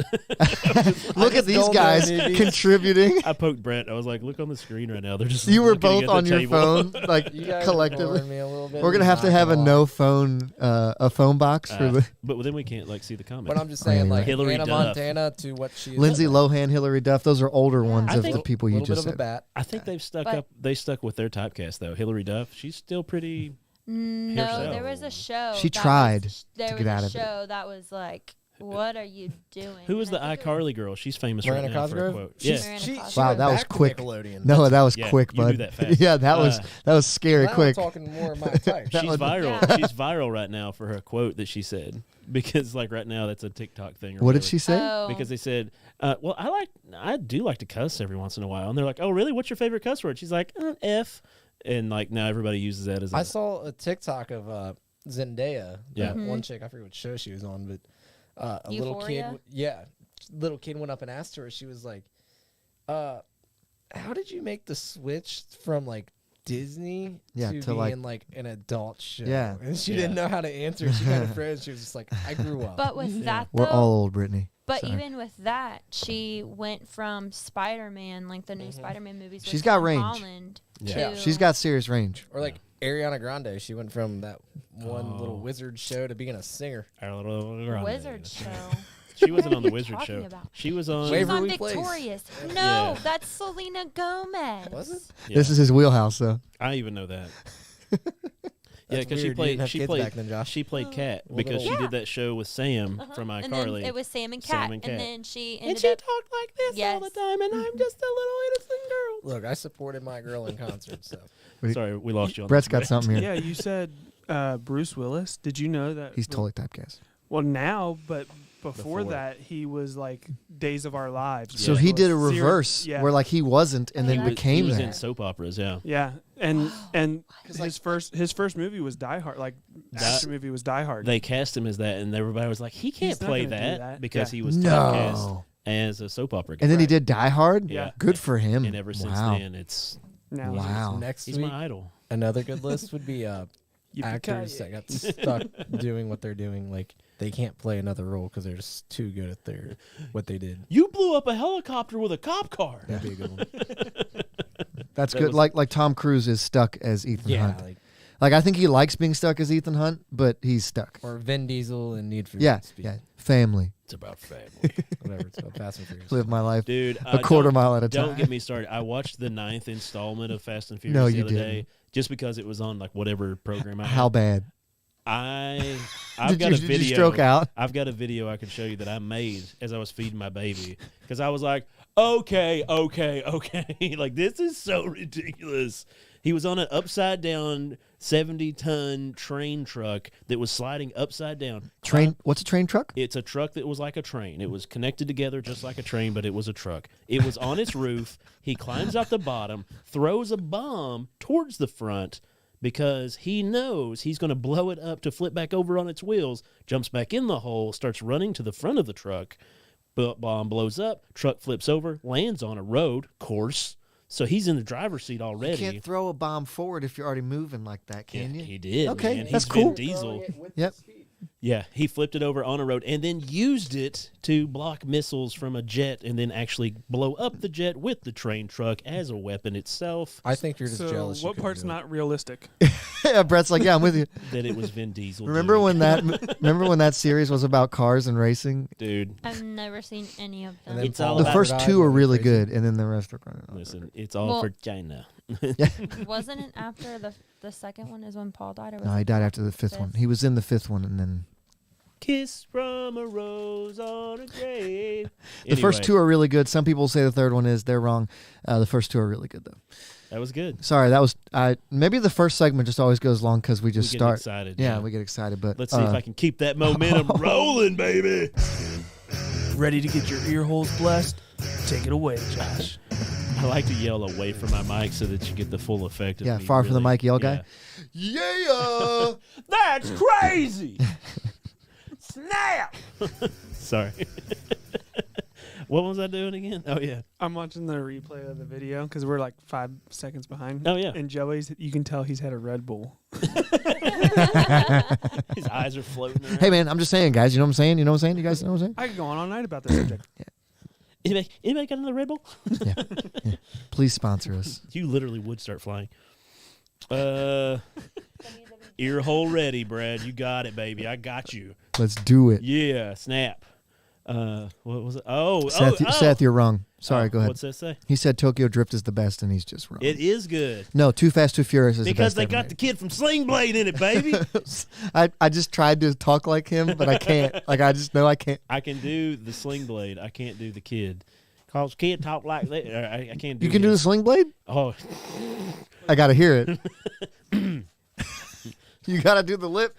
S1: Look at
S5: just
S1: these
S5: don't know,
S1: guys
S5: maybe.
S1: contributing.
S4: I poked Brent. I was like, "Look on the screen right now. They're just."
S1: You were
S4: looking
S1: both
S4: at the
S1: on your
S4: table."
S1: phone, like
S5: You guys are
S1: collectively.
S5: boring me a little bit.
S1: We're gonna have to
S5: Not
S1: have a
S5: lie.
S1: no phone, a phone box for the
S4: But then we can't like see the comments.
S5: But I'm just
S1: Oh, yeah,
S5: saying,
S1: you're
S5: like
S1: right.
S4: Hillary
S5: Hannah
S4: Duff.
S5: Montana to what she is.
S1: Lindsay
S5: now.
S1: Lohan, Hillary Duff. Those are older
S2: Yeah.
S1: ones
S4: I
S1: of
S4: think
S1: the people you
S5: little
S1: just
S5: bit of a
S1: said.
S5: bat.
S4: I think they've stuck
S2: But-
S4: up. They stuck with their typecast though. Hillary Duff. She's still pretty.
S2: No,
S4: Herself.
S2: there was a show.
S1: She
S2: that
S1: tried
S2: was, there
S1: to
S2: was
S1: get out
S2: a
S1: of it.
S2: show that was like, what are you doing?
S4: Who was
S2: And
S4: the
S2: I think it was-
S4: iCarly girl? She's famous
S5: Miranda
S4: right now for a
S5: Cosgrove?
S4: quote.
S5: She's-
S4: Yeah.
S2: Miranda
S5: She
S2: Cosgrove.
S1: Wow,
S5: went
S1: that was
S5: back to
S1: quick.
S5: Nickelodeon.
S1: No, that was
S4: Yeah,
S1: quick,
S4: you
S1: bud.
S4: do that fast.
S1: Yeah, that was scary
S5: Now
S1: quick.
S5: I'm talking more of my type.
S1: That
S4: She's
S1: one-
S4: viral.
S2: Yeah.
S4: She's viral right now for her quote that she said because like right now that's a TikTok thing. Or
S1: What did
S4: whatever.
S1: she say?
S2: Oh,
S4: Because they said, well, I do like to cuss every once in a while, and they're like, oh, really? What's your favorite cuss word? She's like, F, and like now everybody uses that as.
S5: I saw a TikTok of Zendaya.
S4: Yeah.
S5: That
S2: Mhm.
S5: one chick, I forget what show she was on, but a little kid.
S2: Euphoria?
S5: Yeah, little kid went up and asked her. She was like, "How did you make the switch from like Disney
S1: Yeah,
S5: to
S1: to,
S5: being
S1: like-
S5: like an adult show?"
S1: Yeah.
S5: and she
S4: Yeah.
S5: didn't know how to answer. She kind of froze. She was just like, "I grew up."
S2: but with that
S1: We're
S2: though,
S1: all old, Brittany.
S2: but
S1: Sorry.
S2: even with that, she went from Spider-Man, like the new
S5: Mhm.
S2: Spider-Man movies. with
S1: She's got
S2: Tom
S1: range.
S2: Holland,
S4: Yeah.
S2: to-
S1: She's got serious range.
S5: Or like Ariana Grande, she went from that one
S4: Oh.
S5: little wizard show to being a singer.
S2: Wizard show.
S4: She wasn't on the
S2: What are you
S4: Wizard
S2: talking
S4: show.
S2: about?
S4: She was on.
S2: She was on
S5: Waverly Place.
S2: Victorious. No,
S4: Yeah.
S2: that's Selena Gomez.
S5: Was it?
S4: Yeah,
S1: This is his wheelhouse, though.
S4: I even know that. Yeah,
S5: That's
S4: because she
S5: weird. You didn't have
S4: she
S5: kids
S4: played
S5: back then, Josh.
S4: she played Kat
S5: Well,
S4: because she
S2: Yeah.
S4: did that show with Sam from
S2: And
S4: iCarly.
S2: then it was Sam and
S4: Sam
S2: Cat,
S4: and Kat.
S2: and then she
S4: and
S2: ended
S4: she
S2: up.
S4: talked like this all
S2: Yes.
S4: the time, and I'm just a little innocent girl.
S5: Look, I supported my girl in concert, so
S1: Wait.
S4: Sorry, we lost you. On
S1: Brett's
S4: that.
S1: got something here.
S3: Yeah, you said Bruce Willis. Did you know that?
S1: He's totally typecast.
S3: Well, now, but before that, he was like Days of Our Lives.
S1: So he did a reverse
S3: Yeah.
S1: where like he wasn't and then
S2: He was-
S1: became
S4: he was
S1: that.
S4: in soap operas, yeah.
S3: Yeah, and his first movie was Die Hard. Like action movie was Die Hard.
S4: They cast him as that, and everybody was like, he can't
S3: He's not
S4: play
S3: gonna do
S4: that,
S3: that.
S4: because
S3: Yeah.
S4: he was
S1: No.
S4: typecast as a soap opera guy.
S1: And then he did Die Hard?
S4: Yeah.
S1: Good for him.
S4: And ever since
S1: wow.
S4: then, it's
S3: now
S1: Wow.
S5: Next
S4: he's
S5: week,
S4: my idol.
S5: another good list would be
S3: Yippee-ki-yay.
S5: actors that got stuck doing what they're doing. Like they can't play another role because they're just too good at what they did.
S4: You blew up a helicopter with a cop car.
S5: That'd be a good one.
S1: That's
S4: That
S1: good.
S4: was-
S1: Like Tom Cruise is stuck as Ethan
S5: Yeah,
S1: Hunt. Like I think he likes being stuck as Ethan Hunt, but he's stuck.
S5: or Vin Diesel and Need for
S1: Yeah,
S5: Speed.
S1: yeah. Family.
S4: It's about family.
S5: Whatever it's called, Fast and Furious.
S1: Live my life
S4: Dude,
S1: a quarter
S4: don't-
S1: mile at a time.
S4: Don't get me started. I watched the 9th installment of Fast and Furious
S1: No,
S4: the
S1: you
S4: other day
S1: didn't.
S4: just because it was on like whatever program I
S1: How
S4: had.
S1: bad?
S4: I've got a video.
S1: Did you stroke out?
S4: I've got a video I can show you that I made as I was feeding my baby because I was like, okay, like this is so ridiculous. He was on an upside down 70-ton train truck that was sliding upside down.
S1: Train? What's a train truck?
S4: It's a truck that was like a train. It was connected together just like a train, but it was a truck. It was on its roof. He climbs out the bottom, throws a bomb towards the front because he knows he's going to blow it up to flip back over on its wheels, jumps back in the hole, starts running to the front of the truck. Bomb blows up, truck flips over, lands on a road, course. So he's in the driver's seat already.
S1: You can't throw a bomb forward if you're already moving like that, can
S4: Yeah,
S1: you?
S4: he did.
S1: Okay,
S4: man.
S1: that's
S4: He's
S1: cool.
S4: Vin Diesel.
S1: Yep.
S4: Yeah, he flipped it over on a road and then used it to block missiles from a jet and then actually blow up the jet with the train truck as a weapon itself.
S5: I think you're just
S3: So
S5: jealous. you
S3: what
S5: couldn't
S3: part's
S5: do it.
S3: not realistic?
S1: Yeah, Brett's like, yeah, I'm with you.
S4: That it was Vin Diesel.
S1: Remember
S4: doing
S1: when
S4: it.
S1: remember when that series was about cars and racing?
S4: Dude,
S2: I've never seen any of
S5: And
S2: them.
S5: then
S4: It's all
S5: Paul
S1: The
S4: about-
S1: first
S5: died
S1: two are
S5: and
S1: really
S5: crazy.
S1: good, and then the rest are.
S4: listen, it's all
S2: Well-
S4: for China.
S2: Wasn't it after the second one is when Paul died? Or was
S1: No,
S2: it
S1: he died after the fifth one.
S2: fifth?
S1: He was in the fifth one, and then
S4: Kiss from a rose on a grave.
S1: the first two are really good. Some people say the third one is. They're wrong. The first two are really good, though.
S4: That was good.
S1: Sorry, that was. Maybe the first segment just always goes long because we just
S4: We get
S1: start.
S4: excited.
S1: Yeah, we get excited, but
S4: Let's see if I can keep that momentum rolling, baby.
S3: Ready to get your ear holes blessed? Take it away, Josh.
S4: I like to yell away from my mic so that you get the full effect of
S1: Yeah,
S4: me
S1: far from the
S4: really-
S1: mic yell guy.
S4: Yeah.
S1: Yeah.
S4: That's crazy. Snap. Sorry. What was I doing again? Oh, yeah.
S3: I'm watching the replay of the video because we're like 5 seconds behind.
S4: Oh, yeah.
S3: And Joey's, you can tell he's had a Red Bull.
S4: His eyes are floating around.
S1: Hey, man, I'm just saying, guys. You know what I'm saying? You know what I'm saying? You guys know what I'm saying?
S3: I could go on all night about this subject.
S4: Anybody got another Red Bull?
S1: Yeah. Please sponsor us.
S4: You literally would start flying. Ear hole ready, Brad. You got it, baby. I got you.
S1: Let's do it.
S4: Yeah, snap. What was it? Oh,
S1: Seth, you're wrong. Sorry, go ahead.
S4: What's that say?
S1: He said Tokyo Drift is the best, and he's just wrong.
S4: It is good.
S1: No, Too Fast, Too Furious is
S4: Because
S1: the
S4: they
S1: best.
S4: got the kid from Sling Blade in it, baby.
S1: I just tried to talk like him, but I can't. Like I just know I can't.
S4: I can do the Sling Blade. I can't do the kid. Cause kid talk like that. I can't do
S1: You can do the
S4: his-
S1: Sling Blade?
S4: Oh,
S1: I gotta hear it. You gotta do the lip.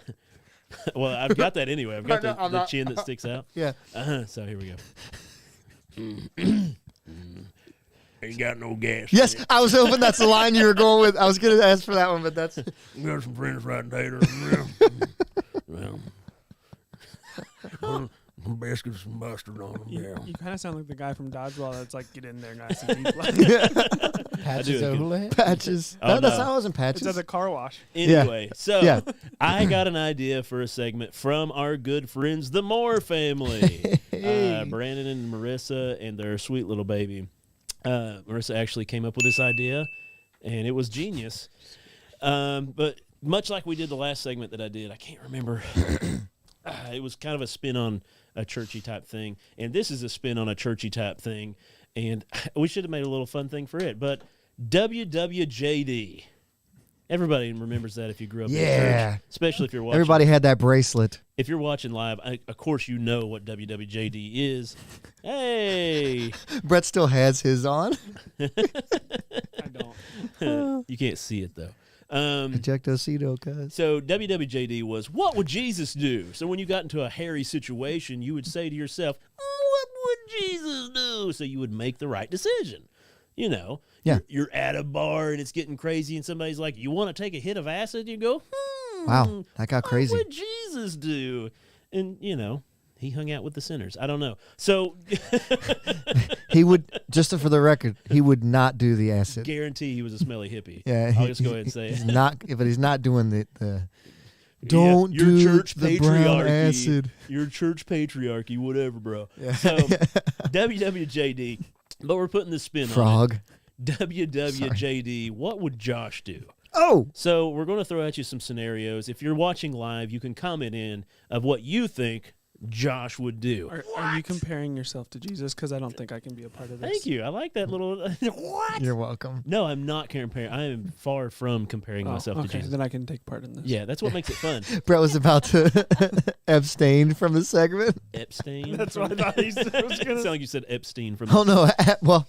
S4: well, I've got that anyway. I've got
S1: No, I'm
S4: the
S1: not-
S4: chin that sticks out.
S1: Yeah.
S4: So here we go. Ain't got no gas.
S1: Yes, I was hoping that's the line you were going with. I was gonna ask for that one, but that's
S4: We got some friends right there. Well, some biscuits and mustard on them.
S3: You,
S4: Yeah.
S3: you kind of sound like the guy from Dodgeball that's like, get in there nice and deep. Like,
S5: Patches
S4: do it.
S5: O'Houlihan?
S1: patches.
S4: Oh,
S1: That's
S4: no.
S1: how I was in patches.
S3: it's at the car wash.
S4: Anyway, so
S1: Yeah.
S4: I got an idea for a segment from our good friends, the Moore family.
S1: Hey.
S4: Brandon and Marissa and their sweet little baby. Marissa actually came up with this idea, and it was genius. But much like we did the last segment that I did, I can't remember. It was kind of a spin on a churchy type thing, and this is a spin on a churchy type thing, and we should have made a little fun thing for it. But WWJD. Everybody remembers that if you grew up in
S1: Yeah.
S4: church, especially if you're watching.
S1: Everybody had that bracelet.
S4: If you're watching live, of course you know what WWJD is. Hey,
S1: Brett still has his on.
S3: I don't.
S4: you can't see it though.
S1: Ejectocito, cuz.
S4: So WWJD was, what would Jesus do? So when you got into a hairy situation, you would say to yourself, what would Jesus do? So you would make the right decision. You know,
S1: Yeah.
S4: you're at a bar and it's getting crazy and somebody's like, you want to take a hit of acid? You go,
S1: Wow, that got crazy.
S4: What would Jesus do? And, you know, he hung out with the sinners. I don't know. So
S1: He would, just for the record, he would not do the acid.
S4: guarantee he was a smelly hippie.
S1: Yeah,
S4: I'll just go ahead and say
S1: he's
S4: it.
S1: not. But he's not doing the don't
S4: Your
S1: do
S4: church
S1: the brown
S4: patriarchy.
S1: acid.
S4: Your church patriarchy, whatever, bro.
S1: Yeah.
S4: So WWJD, but we're putting the spin
S1: Frog.
S4: on it. WWJD, what would Josh do?
S1: Oh,
S4: So we're going to throw at you some scenarios. If you're watching live, you can comment in of what you think Josh would do.
S3: Are you comparing yourself to Jesus? Because I don't think I can be a part of this.
S4: Thank you. I like that little. What?
S1: you're welcome.
S4: No, I'm not comparing. I am far from comparing
S3: Oh,
S4: myself to
S3: okay,
S4: Jesus.
S3: then I can take part in this.
S4: Yeah, that's what makes it fun.
S1: Brett was about to abstain from the segment.
S4: Epstein.
S3: That's what I thought he was
S4: It
S3: going to
S4: sounded like you said Epstein from.
S1: Oh no! Well,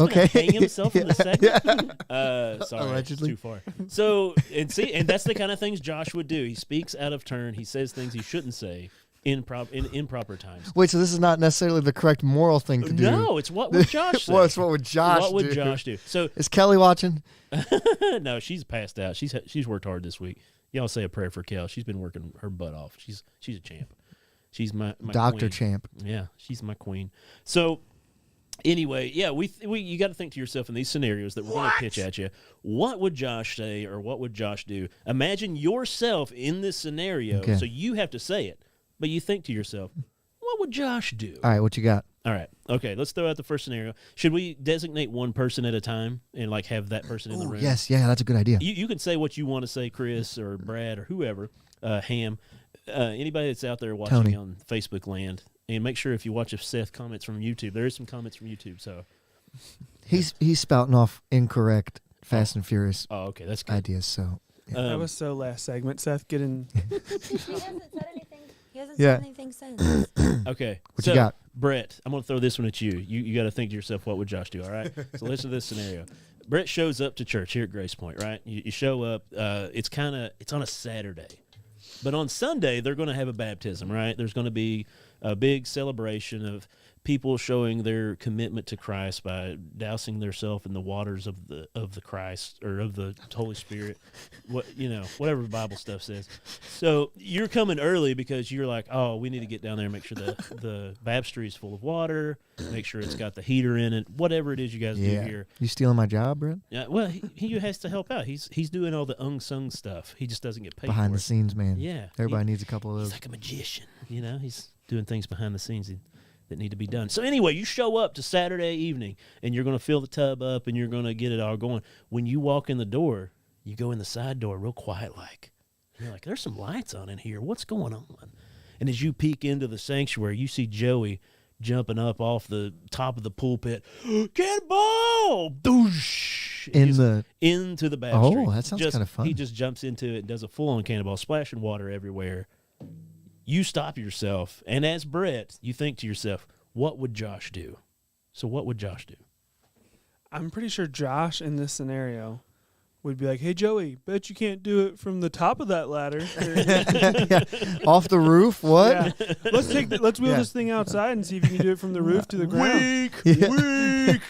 S1: okay.
S4: Hang himself in the segment. Sorry,
S1: Allegedly.
S4: it's too far. So and that's the kind of things Josh would do. He speaks out of turn. He says things he shouldn't say in improper times.
S1: Wait, so this is not necessarily the correct moral thing to do?
S4: No, it's what would Josh say.
S1: Well, it's what would Josh
S4: What would
S1: do?
S4: Josh do? So
S1: Is Kelly watching?
S4: no, she's passed out. She's worked hard this week. Y'all say a prayer for Kel. She's been working her butt off. She's a champ. She's my
S1: Dr.
S4: queen.
S1: Champ.
S4: Yeah, she's my queen. So anyway, yeah, we you got to think to yourself in these scenarios that we're going to pitch at you. What would Josh say or what would Josh do? Imagine yourself in this scenario,
S1: Okay.
S4: so you have to say it, but you think to yourself, what would Josh do?
S1: All right, what you got?
S4: All right. Okay, let's throw out the first scenario. Should we designate one person at a time and like have that person in the
S1: Ooh,
S4: room?
S1: yes, yeah, that's a good idea.
S4: You can say what you want to say, Chris or Brad or whoever, Ham, anybody that's out there watching
S1: Tony.
S4: on Facebook land. And make sure if you watch if Seth comments from YouTube, there is some comments from YouTube. So,
S1: He's spouting off incorrect Fast and Furious
S4: oh, okay, that's good.
S1: ideas. So
S3: That was so last segment. Seth, get in.
S2: He hasn't said anything. He hasn't
S1: Yeah.
S2: said anything since.
S4: Okay,
S1: what
S4: so,
S1: you got?
S4: Brett, I'm going to throw this one at you. You got to think to yourself, what would Josh do? All right. So listen to this scenario. Brett shows up to church here at Grace Point, right? You show up. It's on a Saturday, but on Sunday they're going to have a baptism, right? There's going to be a big celebration of people showing their commitment to Christ by dousing themselves in the waters of the Christ or of the Holy Spirit, whatever Bible stuff says. So you're coming early because you're like, oh, we need to get down there and make sure the baptistry is full of water, make sure it's got the heater in it, whatever it is you guys do here.
S1: You stealing my job, Brett?
S4: Yeah, well, he has to help out. He's doing all the unsung stuff. He just doesn't get paid
S1: Behind
S4: for
S1: the
S4: it.
S1: scenes, man.
S4: Yeah,
S1: Everybody needs a couple of
S4: He's
S1: those.
S4: like a magician, He's doing things behind the scenes that need to be done. So anyway, you show up to Saturday evening, and you're going to fill the tub up, and you're going to get it all going. When you walk in the door, you go in the side door real quiet like. You're like, there's some lights on in here. What's going on? And as you peek into the sanctuary, you see Joey jumping up off the top of the pulpit. Cannonball! Doosh! Into the baptistry.
S1: Oh, that sounds kind of fun.
S4: He just jumps into it and does a full-on cannonball, splashing water everywhere. You stop yourself, and as Brett, you think to yourself, what would Josh do? So what would Josh do?
S3: I'm pretty sure Josh in this scenario would be like, hey, Joey, bet you can't do it from the top of that ladder.
S1: Yeah. Off the roof? What?
S3: Yeah. Let's wheel
S1: Yeah.
S3: this thing outside and see if you can do it from the roof to the ground.
S1: Weak.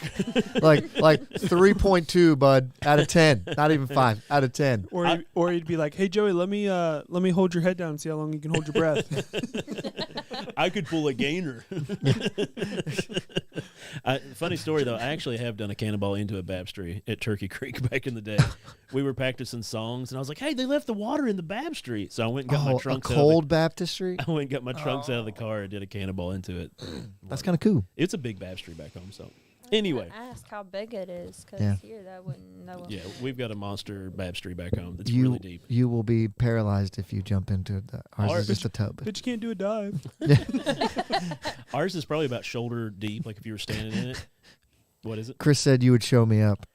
S1: like 3.2, bud. Out of 10. Not even 5. Out of 10.
S3: Or he'd be like, hey, Joey, let me hold your head down and see how long you can hold your breath.
S4: I could pull a gainer. Funny story, though. I actually have done a cannonball into a baptistry at Turkey Creek back in the day. We were practicing songs, and I was like, hey, they left the water in the baptistry. So I went and got my
S1: A
S4: trunks
S1: cold baptistry?
S4: I went and got my trunks out of the car and did a cannonball into it.
S1: That's kind of cool.
S4: It's a big baptistry back home, so. Anyway.
S2: Ask how big it is, because
S1: Yeah.
S2: here that wouldn't.
S4: Yeah, we've got a monster baptistry back home that's
S1: You
S4: really deep.
S1: you will be paralyzed if you jump into it. Ours is just a tub.
S3: But you can't do a dive.
S4: Ours is probably about shoulder deep, like if you were standing in it. What is it?
S1: Chris said you would show me up.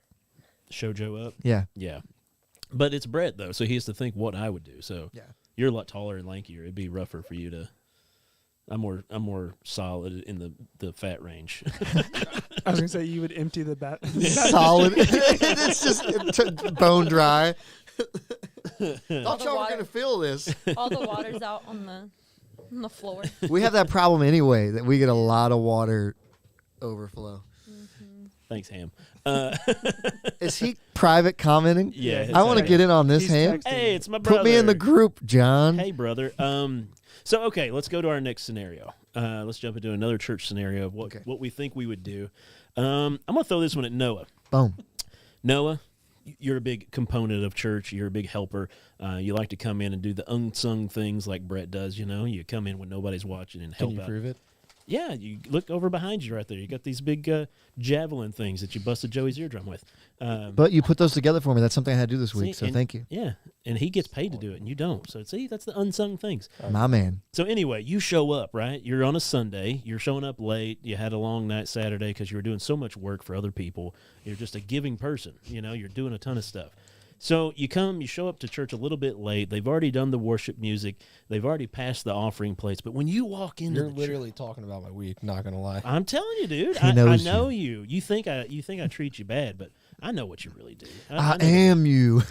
S4: Show Joe up?
S1: Yeah.
S4: Yeah. But it's Brett, though, so he has to think what I would do. So
S1: Yeah.
S4: you're a lot taller and lankier. It'd be rougher for you to... I'm more solid in the fat range.
S3: I was gonna say you would empty the bat.
S1: Solid. It's just bone dry. Thought y'all were
S2: water.
S1: gonna feel this.
S2: All the water's out on the floor.
S1: We have that problem anyway, that we get a lot of water overflow.
S4: Thanks, Ham.
S1: Is he private commenting?
S4: Yeah.
S1: I want to get in on this,
S3: He's
S1: Ham.
S3: texting.
S4: Hey, it's my brother.
S1: Put me in the group, John.
S4: Hey, brother. So, okay, let's go to our next scenario. Let's jump into another church scenario of what we think we would do. I'm going to throw this one at Noah.
S1: Boom.
S4: Noah, you're a big component of church. You're a big helper. You like to come in and do the unsung things like Brett does, you know. You come in when nobody's watching and help
S5: Can you
S4: out.
S5: prove it?
S4: Yeah, you look over behind you right there. You got these big javelin things that you busted Joey's eardrum with.
S1: But you put those together for me. That's something I had to do this week, so thank you.
S4: Yeah, and he gets paid to do it, and you don't. So, see, that's the unsung things.
S1: My man.
S4: So anyway, you show up, right? You're on a Sunday. You're showing up late. You had a long night Saturday because you were doing so much work for other people. You're just a giving person. You know, you're doing a ton of stuff. So you show up to church a little bit late. They've already done the worship music. They've already passed the offering plates. But when you walk into
S5: You're literally talking about my week. Not gonna lie.
S4: I'm telling you, dude.
S1: He
S4: I
S1: knows
S4: know you. You think I treat you bad, but I know what you really do.
S1: I
S4: know
S1: am you.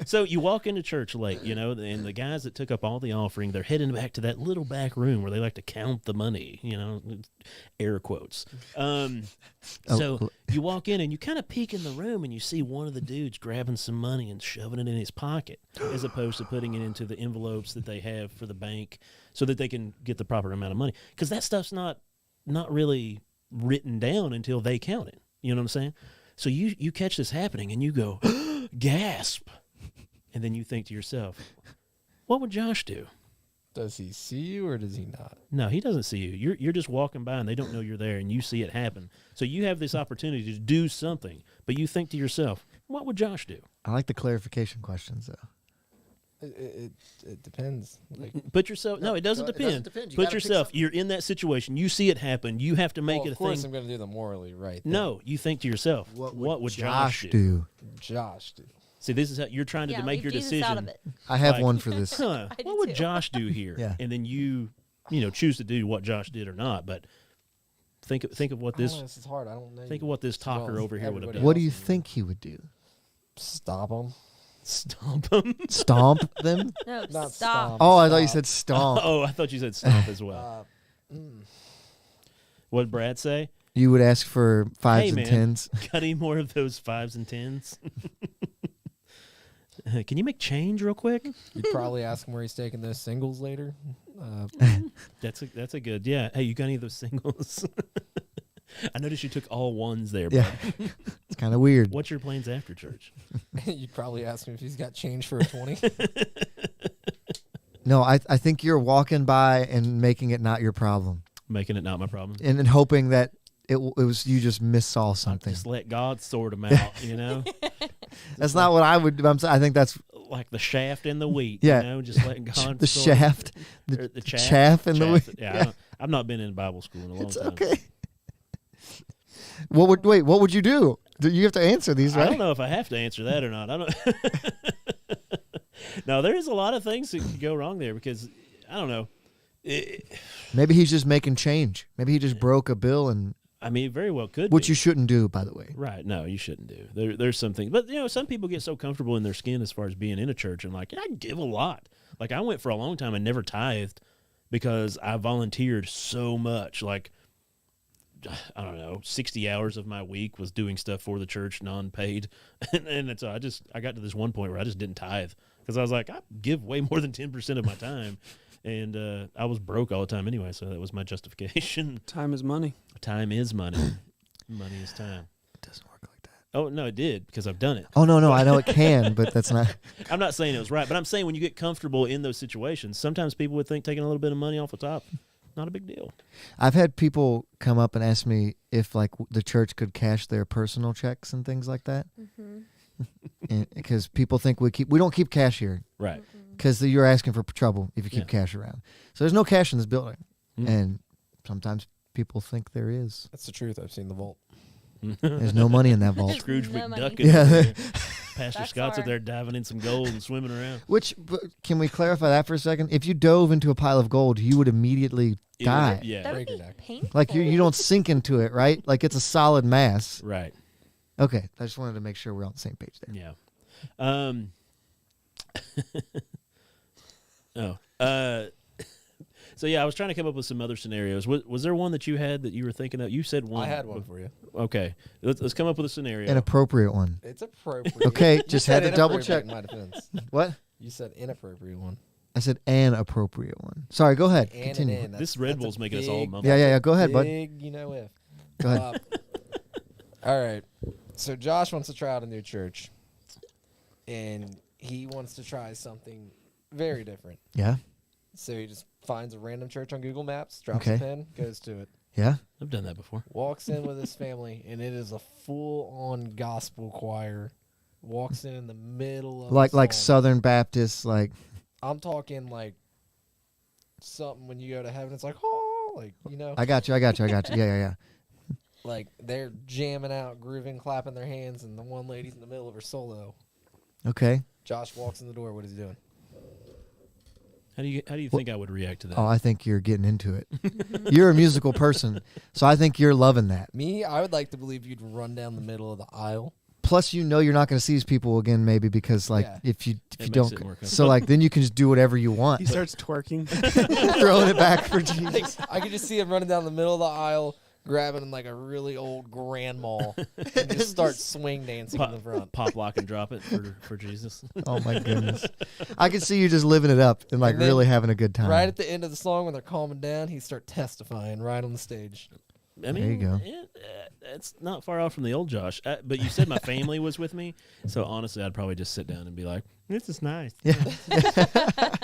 S4: So you walk into church late, you know, and the guys that took up all the offering, they're heading back to that little back room where they like to count the money, you know, air quotes. So you walk in and you kind of peek in the room and you see one of the dudes grabbing some money and shoving it in his pocket as opposed to putting it into the envelopes that they have for the bank so that they can get the proper amount of money. Because that stuff's not really written down until they count it. You know what I'm saying? So you catch this happening and you go, gasp. And then you think to yourself, what would Josh do?
S5: Does he see you or does he not?
S4: No, he doesn't see you. You're just walking by and they don't know you're there and you see it happen. So you have this opportunity to do something, but you think to yourself, what would Josh do?
S1: I like the clarification questions, though.
S5: It depends. Like,
S4: Put yourself. No, it doesn't depend. Put yourself. You're in that situation. You see it happen. You have to make it a
S5: of course
S4: thing.
S5: I'm going to do the morally right thing.
S4: No, you think to yourself, what would Josh do?
S5: Josh do.
S4: See, this is how you're trying to make
S2: leave
S4: your
S2: Jesus
S4: decision.
S2: out of it.
S1: I have
S4: Like-
S1: one for this.
S4: Huh,
S2: I do
S4: what would
S2: too.
S4: Josh do here?
S1: Yeah.
S4: And then you choose to do what Josh did or not. But think of what this
S5: This is hard. I don't know.
S4: think of what this talker over here would have
S5: everybody
S4: done.
S1: What do you think he would do?
S5: Stop him.
S4: Stomp him.
S1: Stomp them?
S2: No,
S5: Not
S2: stop.
S1: Oh, I thought you said stomp.
S4: Oh, I thought you said stomp as well. What did Brad say?
S1: You would ask for fives
S4: Hey,
S1: and
S4: man.
S1: tens.
S4: Got any more of those 5s and 10s? Can you make change real quick?
S5: You'd probably ask him where he's taking those singles later.
S4: That's a good. Yeah. Hey, you got any of those singles? I noticed you took all ones there.
S1: Yeah.
S4: Brad.
S1: It's kind of weird.
S4: What's your plans after church?
S5: You'd probably ask him if he's got change for a 20.
S1: No, I think you're walking by and making it not your problem,
S4: Making it not my problem.
S1: and then hoping that it was you just missaw something.
S4: Just let God sort them out, you know?
S1: That's not what I would do. I think that's
S4: Like the shaft and the wheat,
S1: Yeah.
S4: you know? Just letting God
S1: the
S4: sort
S1: shaft,
S4: or the
S1: chaff and the
S4: chaff.
S1: wheat.
S4: Yeah, I've not been in Bible school in a long
S1: It's
S4: time.
S1: okay. What would you do? You have to answer these,
S4: I
S1: right?
S4: don't know if I have to answer that or not. I don't. No, there is a lot of things that could go wrong there because I don't know.
S1: Maybe he's just making change. Maybe he just broke a bill, and
S4: I mean, it very well could.
S1: which
S4: be.
S1: you shouldn't do, by the way.
S4: Right? No, you shouldn't do. There's something, but some people get so comfortable in their skin as far as being in a church and like I give a lot. Like I went for a long time and never tithed because I volunteered so much. Like I don't know, 60 hours of my week was doing stuff for the church, non-paid, and so I got to this one point where I just didn't tithe because I was like, I give way more than 10% of my time, and I was broke all the time anyway, so that was my justification.
S3: Time is money.
S4: Time is money. Money is time.
S1: It doesn't work like that.
S4: Oh no, it did because I've done it.
S1: Oh no, I know it can, but that's not.
S4: I'm not saying it was right, but I'm saying when you get comfortable in those situations, sometimes people would think taking a little bit of money off the top, not a big deal.
S1: I've had people come up and ask me if like the church could cash their personal checks and things like that, because people think we don't keep cash here,
S4: Right.
S1: because you're asking for trouble if you keep
S4: Yeah.
S1: cash around. So there's no cash in this building,
S4: Mm.
S1: and sometimes people think there is.
S5: That's the truth. I've seen the vault.
S1: There's no money in that vault.
S4: Scrooge
S2: No money.
S4: McDuck. is
S1: Yeah.
S4: over here. Pastor
S2: That's
S4: Scott's up
S2: far.
S4: there diving in some gold and swimming around.
S1: Can we clarify that for a second? If you dove into a pile of gold, you would immediately
S4: It
S1: die.
S4: would- yeah,
S2: That would
S5: break your
S2: be
S5: neck.
S2: painful.
S1: Like you don't sink into it, right? Like it's a solid mass.
S4: right.
S1: Okay, I just wanted to make sure we're on the same page there.
S4: Yeah. So yeah, I was trying to come up with some other scenarios. Was there one that you had that you were thinking of? You said one.
S5: I had one for you.
S4: Okay, let's come up with a scenario.
S1: An appropriate one.
S5: It's appropriate.
S1: Okay,
S5: You
S1: just
S5: said
S1: had to double
S5: inappropriate
S1: check.
S5: in my defense.
S1: What?
S5: You said inappropriate one.
S1: I said an appropriate one. Sorry, go ahead.
S5: And
S1: Continue.
S5: an in.
S4: This Red
S5: That's a
S4: Bull's making us all
S5: big-
S4: mumble.
S1: Yeah. Go ahead, bud.
S5: Big, you know if.
S1: Go ahead.
S5: All right. So Josh wants to try out a new church, and he wants to try something very different.
S1: Yeah.
S5: So he just finds a random church on Google Maps, drops
S1: Okay.
S5: a pin, goes to it,
S1: Yeah.
S4: I've done that before.
S5: walks in with his family, and it is a full-on gospel choir. Walks in the middle of
S1: Like
S5: the song.
S1: Southern Baptist, like
S5: I'm talking like something when you go to heaven. It's like, oh, like, you know.
S1: I got you. Yeah.
S5: Like they're jamming out, grooving, clapping their hands, and the one lady's in the middle of her solo.
S1: Okay.
S5: Josh walks in the door. What is he doing?
S4: How do you think I would react to that?
S1: Oh, I think you're getting into it. You're a musical person, so I think you're loving that.
S5: Me, I would like to believe you'd run down the middle of the aisle.
S1: Plus, you're not going to see these people again, maybe because like
S5: Yeah.
S1: if you
S4: makes
S1: don't,
S4: it more
S1: so like then you can just do whatever you want,
S3: He starts twerking.
S1: throwing it back for
S5: Like,
S1: Jesus.
S5: I could just see him running down the middle of the aisle, grabbing like a really old grandma, and just start swing dancing in the front.
S4: Pop, lock, and drop it for Jesus.
S1: Oh my goodness, I can see you just living it up and like
S5: And then
S1: really having a good time.
S5: Right at the end of the song, when they're calming down, he start testifying right on the stage.
S4: I mean,
S1: There you go.
S4: It's not far off from the old Josh. But you said my family was with me, so honestly, I'd probably just sit down and be like, "This is nice."
S1: Yeah.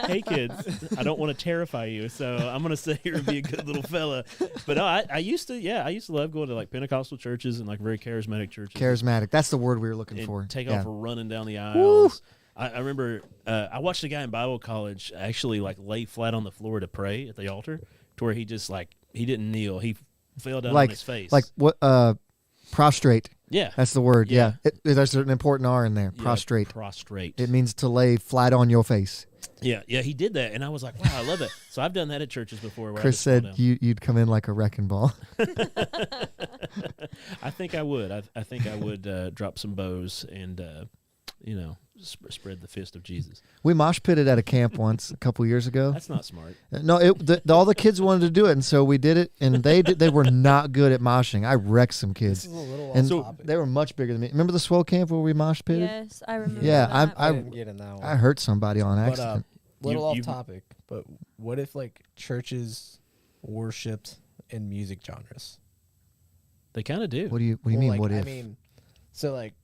S4: Hey kids, I don't want to terrify you, so I'm gonna sit here and be a good little fella. But no, I used to love going to like Pentecostal churches and like very charismatic churches.
S1: Charismatic. That's the word we were looking
S4: and
S1: for.
S4: take
S1: Yeah.
S4: off running down the aisles. I remember I watched a guy in Bible college actually like lay flat on the floor to pray at the altar, to where he just like he didn't kneel, he fell down on his face.
S1: Like what? Prostrate.
S4: Yeah,
S1: That's the word.
S4: Yeah.
S1: Yeah. There's an important R in there.
S4: Yeah,
S1: Prostrate.
S4: prostrate.
S1: It means to lay flat on your face.
S4: Yeah, he did that, and I was like, wow, I love it. So I've done that at churches before. Where
S1: Chris
S4: I just
S1: said you'd come in like a wrecking ball.
S4: I think I would. I think I would drop some bows and spread the fist of Jesus.
S1: We mosh pitted at a camp once a couple years ago.
S4: That's not smart.
S1: No, all the kids wanted to do it, and so we did it. And they were not good at moshing. I wrecked some
S5: This
S1: kids,
S5: is a little
S1: and
S5: off topic.
S1: they were much bigger than me. Remember the swell camp where we mosh pitted?
S2: Yes, I remember.
S1: Yeah,
S2: that.
S5: I didn't get in that one.
S1: I hurt somebody on
S5: But
S1: accident.
S5: little off
S4: you-
S5: topic, but what if like churches worshipped in music genres?
S4: They kind of do.
S1: What do you
S5: Well,
S1: mean?
S5: like,
S1: What if?
S5: I mean, so like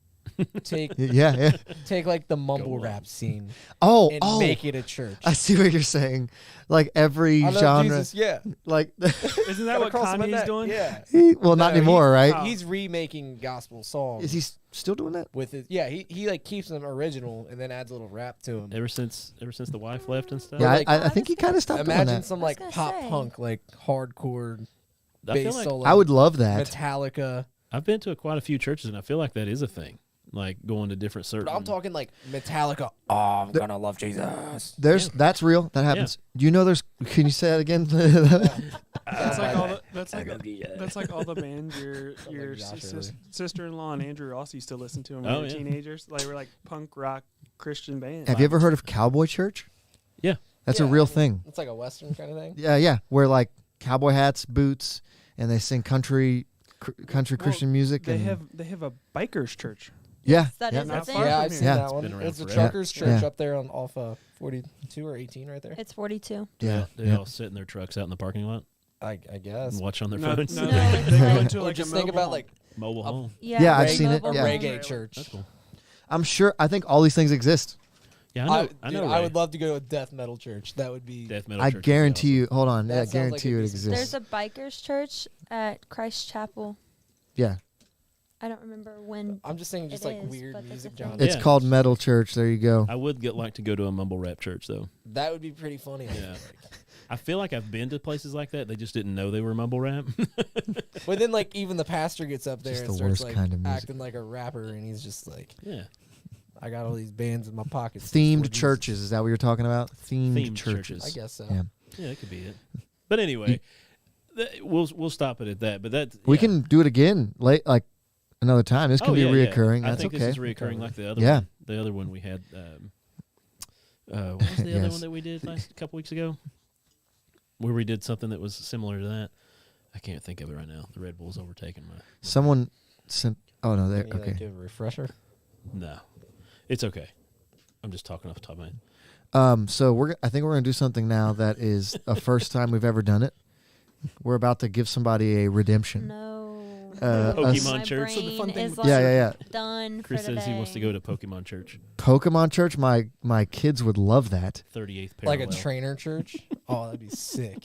S5: take
S1: yeah.
S5: take like the mumble
S4: Go on.
S5: rap scene
S1: Oh,
S5: and make it a church.
S1: I see what you're saying. Like every
S5: I love
S1: genre,
S5: Jesus, yeah.
S1: like
S3: Isn't that what
S5: Across my
S3: Kanye's
S5: neck,
S3: doing?
S5: Yeah.
S1: well, not
S5: No,
S1: anymore, right?
S3: Oh.
S5: He's remaking gospel songs.
S1: Is he still doing that?
S5: with his? Yeah, he like keeps them original and then adds a little rap to them.
S4: Ever since the wife left and stuff.
S1: Yeah,
S5: like-
S1: I think he kind of stopped doing
S5: Imagine
S1: that.
S5: some
S2: I was
S5: like
S2: gonna
S5: pop
S2: say.
S5: punk, like hardcore
S4: I feel
S5: bass
S4: like
S5: solo.
S1: I would love that.
S5: Metallica.
S4: I've been to quite a few churches, and I feel like that is a thing. Like going to different certain.
S5: But I'm talking like Metallica. Oh, I'm gonna love Jesus.
S1: That's real. That happens. Do you know there's? Can you say that again?
S3: That's like all the
S4: Yeah.
S3: that's like all the bands your
S5: like Josh
S3: sister-in-law and Andrew Ross used to listen to when
S4: Oh,
S3: we were
S4: yeah.
S3: teenagers. They were like punk rock Christian bands.
S1: Have you ever heard of Cowboy Church?
S4: Yeah.
S1: That's
S5: Yeah,
S1: a real
S5: I mean,
S1: thing.
S5: It's like a Western kind of thing.
S1: Yeah. Where like cowboy hats, boots, and they sing country Christian music.
S3: They
S1: and,
S3: have a bikers church.
S1: yeah,
S2: That
S1: yeah.
S2: is a
S3: Not
S2: thing.
S3: far
S5: Yeah,
S3: from
S5: I've
S3: here.
S5: seen
S1: Yeah.
S5: that
S4: It's
S5: one.
S4: been around
S5: It's a
S4: forever.
S5: truckers church
S1: Yeah.
S5: up there on off 42 or 18 right there.
S2: It's 42.
S1: Yeah,
S4: They all sit in their trucks out in the parking lot
S5: I guess.
S4: and watch on their
S3: No,
S4: phones.
S3: no,
S2: No,
S3: they
S2: it's
S3: go
S2: like-
S3: into
S5: Or
S3: like
S5: just
S3: a
S5: think
S3: mobile
S5: about
S3: home.
S5: like
S4: Mobile home.
S1: Yeah, I've
S5: reg-
S1: seen it,
S5: a
S1: yeah.
S5: reggae church.
S4: That's cool.
S1: I'm sure. I think all these things exist.
S4: Yeah, I know.
S5: Dude,
S4: Ray.
S5: I would love to go to a death metal church. That would be.
S4: Death metal.
S1: I
S4: church would be
S1: guarantee
S4: awesome.
S1: you. Hold on.
S5: That
S1: Yeah, I
S5: sounds
S1: guarantee
S5: like
S1: you
S5: a
S1: it
S5: decent-
S1: exists.
S2: There's a bikers church at Christ Chapel.
S1: Yeah,
S2: I don't remember when.
S5: I'm just saying, just
S2: It
S5: like
S2: is,
S5: weird
S2: but that's
S5: music
S2: a thing.
S5: genres.
S1: it's
S4: Yeah.
S1: called Metal Church. There you go.
S4: I would like to go to a mumble rap church though.
S5: That would be pretty funny. I
S4: Yeah.
S5: think.
S4: I feel like I've been to places like that. They just didn't know they were mumble rap.
S5: But then, like, even the pastor gets up there
S1: Just
S5: and
S1: the
S5: starts
S1: worst
S5: like
S1: kind of music.
S5: acting like a rapper, and he's just like,
S4: Yeah.
S5: I got all these bands in my pockets.
S1: Themed churches. Is that what you're talking about?
S4: Themed
S1: churches.
S5: I guess so.
S1: Yeah.
S4: Yeah, that could be it. But anyway, we'll stop it at that. But that
S1: We can do it again like another time. This can be reoccurring.
S4: I
S1: That's
S4: think
S1: okay.
S4: this is reoccurring like the other
S1: Yeah.
S4: one. The other one we had. What was the other
S1: Yes.
S4: one that we did a couple weeks ago? Where we did something that was similar to that. I can't think of it right now. The Red Bull's overtaken my.
S1: Someone sent. Oh no, there.
S5: Can you,
S1: Okay.
S5: give a refresher.
S4: No, it's okay. I'm just talking off the top of my head.
S1: So I think we're gonna do something now that is a first time we've ever done it. We're about to give somebody a redemption.
S2: No.
S4: Pokemon
S2: My
S4: Church. So the
S2: brain
S3: fun thing
S2: is
S3: with-
S1: Yeah.
S2: done
S4: Chris
S2: for
S4: says
S2: today.
S4: he wants to go to Pokemon Church.
S1: Pokemon Church. My kids would love that.
S4: 38th
S5: Like
S4: parallel.
S5: a trainer church. Oh, that'd be sick.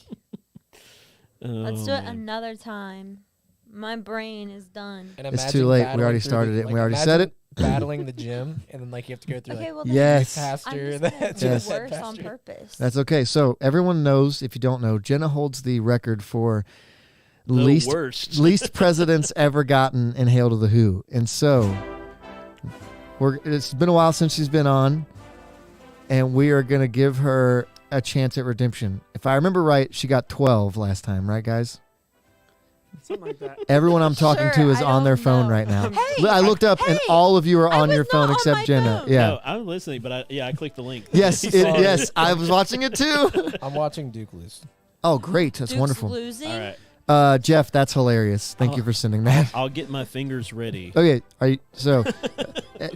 S2: Let's
S4: Oh,
S2: do it
S4: man.
S2: another time. My brain is done.
S5: And
S1: It's
S5: imagine
S1: too late. We
S5: battling
S1: already
S5: through
S1: started it and we already said
S5: imagine
S1: it.
S5: Battling the gym, and then like you have to go through
S2: Okay,
S5: like
S2: well then
S1: Yes.
S2: I'm
S5: pastor.
S2: just gonna
S5: That
S2: do
S1: Yes.
S2: worse on
S5: pastor.
S2: purpose.
S1: That's okay. So everyone knows, if you don't know, Jenna holds the record for
S4: The
S1: least
S4: worst.
S1: least presidents ever gotten in Hail to the Who. And so it's been a while since she's been on, and we are going to give her a chance at redemption. If I remember right, she got 12 last time, right, guys?
S3: Something like that.
S1: Everyone I'm talking
S2: Sure,
S1: to is
S2: I
S1: on their
S2: don't
S1: phone
S2: know.
S1: right now.
S2: Hey,
S1: I looked up, and
S2: hey,
S1: all of you are
S2: I
S1: on
S2: was
S1: your phone
S2: not on
S1: except
S2: my
S1: Jenna.
S2: phone.
S1: Yeah.
S4: No, I'm listening, but I clicked the link.
S1: Yes,
S5: He saw it.
S1: yes, I was watching it too.
S5: I'm watching Duke lose.
S1: Oh, great. That's
S2: Duke's
S1: wonderful.
S2: losing.
S4: All right.
S1: Jeff, that's hilarious. Thank you for sending that.
S4: I'll get my fingers ready.
S1: Okay, so